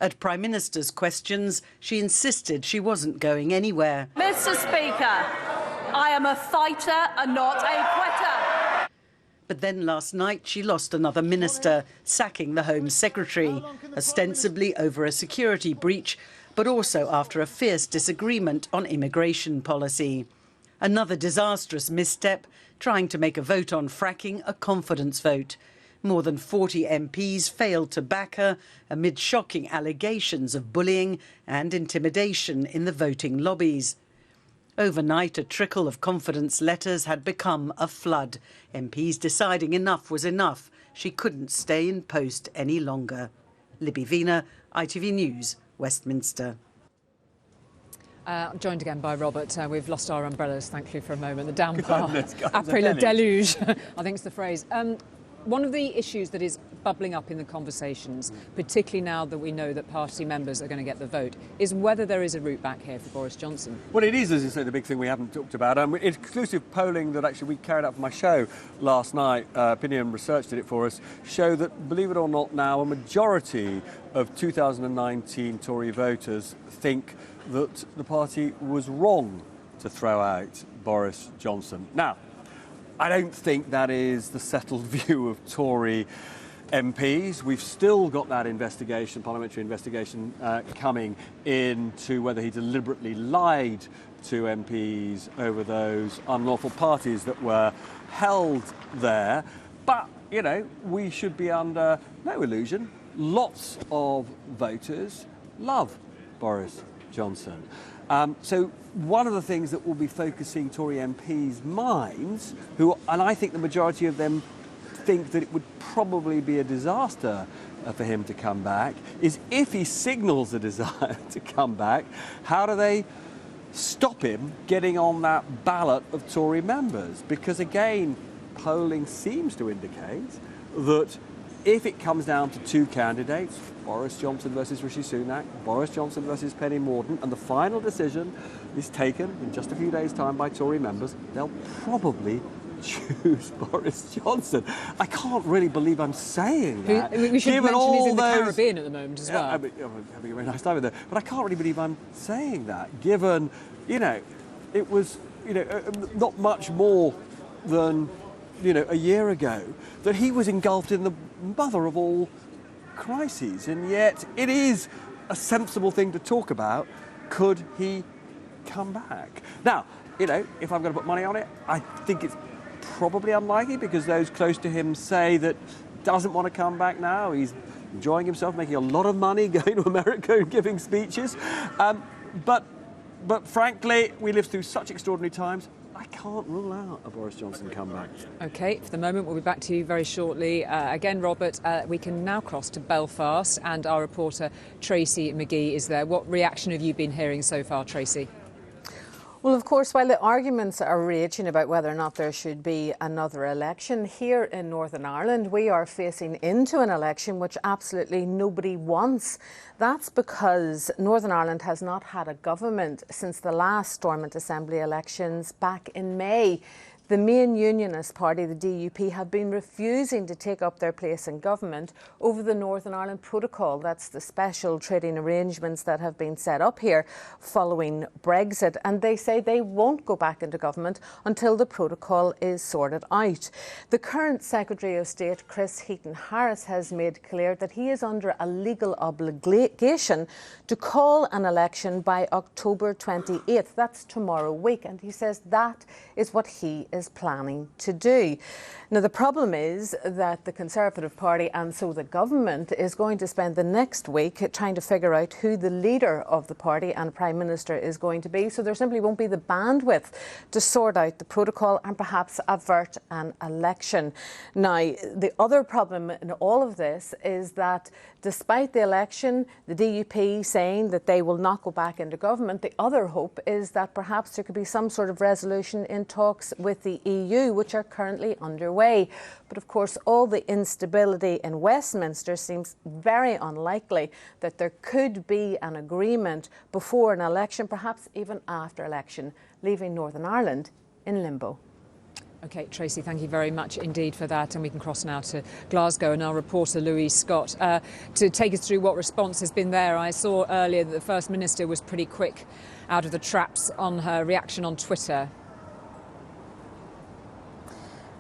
At Prime Minister's questions, she insisted she wasn't going anywhere. Mr. Speaker, I am a fighter and not a quitter. But then last night she lost another minister, sacking the Home Secretary, ostensibly over a security breach, but also after a fierce disagreement on immigration policy. Another disastrous misstep, trying to make a vote on fracking a confidence vote. More than 40 MPs failed to back her amid shocking allegations of bullying and intimidation in the voting lobbies. Overnight, a trickle of confidence letters had become a flood, MPs deciding enough was enough. She couldn't stay in post any longer. Libby Vina, ITV News, Westminster. Joined again by Robert. We've lost our umbrellas, thankfully, for a moment. The downpour, après le déluge, I think it's the phrase. One of the issues that is bubbling up in the conversations, particularly now that we know that party members are going to get the vote, is whether there is a route back here for Boris Johnson. Well, it is, as you say, the big thing we haven't talked about. Exclusive polling that actually we carried out for my show last night, Opinion Research did it for us, show that, believe it or not now, a majority of 2019 Tory voters think that the party was wrong to throw out Boris Johnson. Now, I don't think that is the settled view of Tory MPs. We've still got that investigation, parliamentary investigation, coming into whether he deliberately lied to MPs over those unlawful parties that were held there. But, you know, we should be under no illusion. Lots of voters love Boris Johnson. So one of the things that will be focusing Tory MPs' minds, and I think the majority of them think that it would probably be a disaster for him to come back, is if he signals a desire to come back, how do they stop him getting on that ballot of Tory members? Because again, polling seems to indicate that if it comes down to two candidates, Boris Johnson versus Rishi Sunak, Boris Johnson versus Penny Mordaunt, and the final decision is taken in just a few days' time by Tory members, they'll probably choose Boris Johnson. I can't really believe I'm saying that. We should mention he's in the Caribbean at the moment as well. I'm having a very nice time with it. But I can't really believe I'm saying that, given, you know, it was, you know, not much more than, you know, a year ago that he was engulfed in the mother of all crises, and yet it is a sensible thing to talk about. Could he come back? Now, you know, if I'm going to put money on it, I think it's probably unlikely, because those close to him say that doesn't want to come back now. He's enjoying himself, making a lot of money, going to America and giving speeches. But frankly, we live through such extraordinary times. I can't rule out a Boris Johnson comeback. OK, for the moment, we'll be back to you very shortly. Again, Robert, we can now cross to Belfast, and our reporter Tracy McGee is there. What reaction have you been hearing so far, Tracy? Well, of course, while the arguments are raging about whether or not there should be another election, here in Northern Ireland, we are facing into an election which absolutely nobody wants. That's because Northern Ireland has not had a government since the last Stormont Assembly elections back in May. The main unionist party, the DUP, have been refusing to take up their place in government over the Northern Ireland Protocol. That's the special trading arrangements that have been set up here following Brexit. And they say they won't go back into government until the protocol is sorted out. The current Secretary of State, Chris Heaton-Harris, has made clear that he is under a legal obligation to call an election by October 28th. That's tomorrow week. And he says that is what he is planning to do. Now, the problem is that the Conservative Party and so the government is going to spend the next week trying to figure out who the leader of the party and Prime Minister is going to be. So there simply won't be the bandwidth to sort out the protocol and perhaps avert an election. Now, the other problem in all of this is that despite the election, the DUP saying that they will not go back into government, the other hope is that perhaps there could be some sort of resolution in talks with the EU, which are currently underway. But of course, all the instability in Westminster seems very unlikely that there could be an agreement before an election, perhaps even after election, leaving Northern Ireland in limbo. OK, Tracy, thank you very much indeed for that. And we can cross now to Glasgow and our reporter Louise Scott to take us through what response has been there. I saw earlier that the First Minister was pretty quick out of the traps on her reaction on Twitter.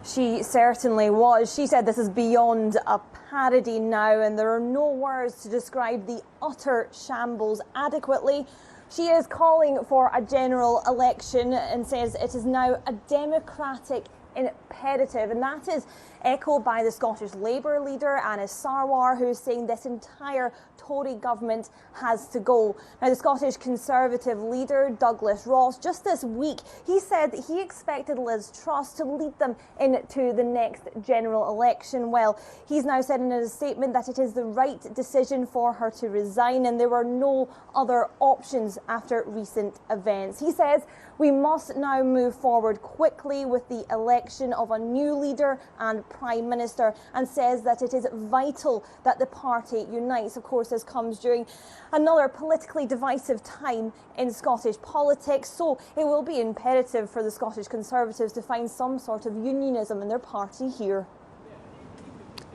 She certainly was. She said this is beyond a parody now, and there are no words to describe the utter shambles adequately. She is calling for a general election and says it is now a democratic imperative, and that is echoed by the Scottish Labour leader Anas Sarwar, who is saying this entire Tory government has to go. Now, the Scottish Conservative leader Douglas Ross, just this week, he said that he expected Liz Truss to lead them into the next general election. Well, he's now said in a statement that it is the right decision for her to resign, and there were no other options after recent events. He says we must now move forward quickly with the election of a new leader and Prime Minister, and says that it is vital that the party unites. Of course, this comes during another politically divisive time in Scottish politics, so it will be imperative for the Scottish Conservatives to find some sort of unionism in their party here.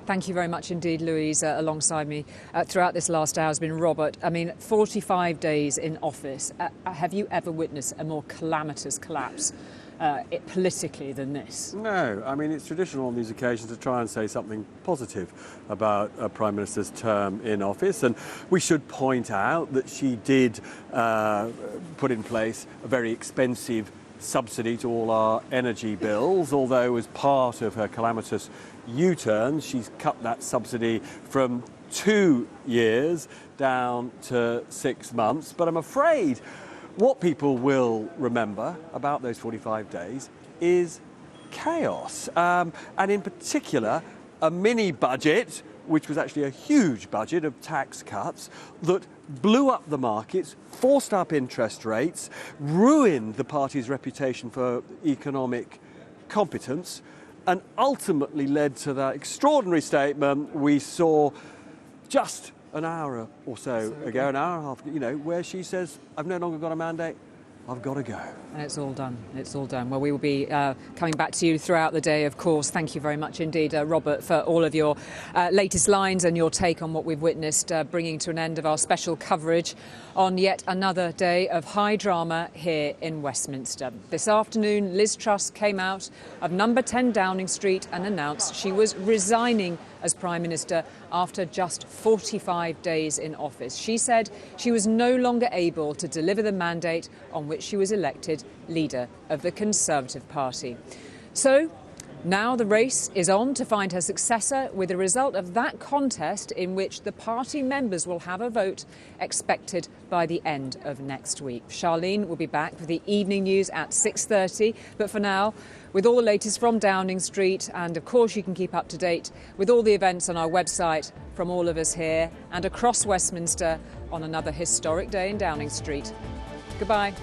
Thank you very much indeed, Louise. Alongside me throughout this last hour has been Robert. I mean, 45 days in office. Have you ever witnessed a more calamitous collapse politically than this? No, I mean, it's traditional on these occasions to try and say something positive about a Prime Minister's term in office, and we should point out that she did put in place a very expensive subsidy to all our energy bills, although as part of her calamitous U-turn, she's cut that subsidy from 2 years down to 6 months. But I'm afraid what people will remember about those 45 days is chaos, and in particular a mini budget, which was actually a huge budget of tax cuts that blew up the markets, forced up interest rates, ruined the party's reputation for economic competence, and ultimately led to that extraordinary statement we saw just an hour or so ago, an hour and a half, where she says, I've no longer got a mandate, I've got to go. And it's all done. It's all done. Well, we will be coming back to you throughout the day, of course. Thank you very much indeed, Robert, for all of your latest lines and your take on what we've witnessed, bringing to an end of our special coverage on yet another day of high drama here in Westminster. This afternoon, Liz Truss came out of number 10 Downing Street and announced she was resigning as Prime Minister after just 45 days in office. She said she was no longer able to deliver the mandate on which she was elected leader of the Conservative Party. So now the race is on to find her successor, with the result of that contest in which the party members will have a vote expected by the end of next week. Charlene will be back for the evening news at 6:30. But for now, with all the latest from Downing Street, and of course you can keep up to date with all the events on our website from all of us here and across Westminster on another historic day in Downing Street. Goodbye.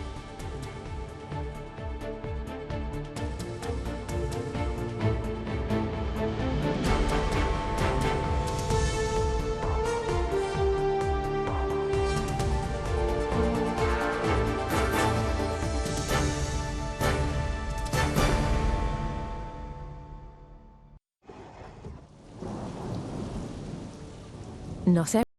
Not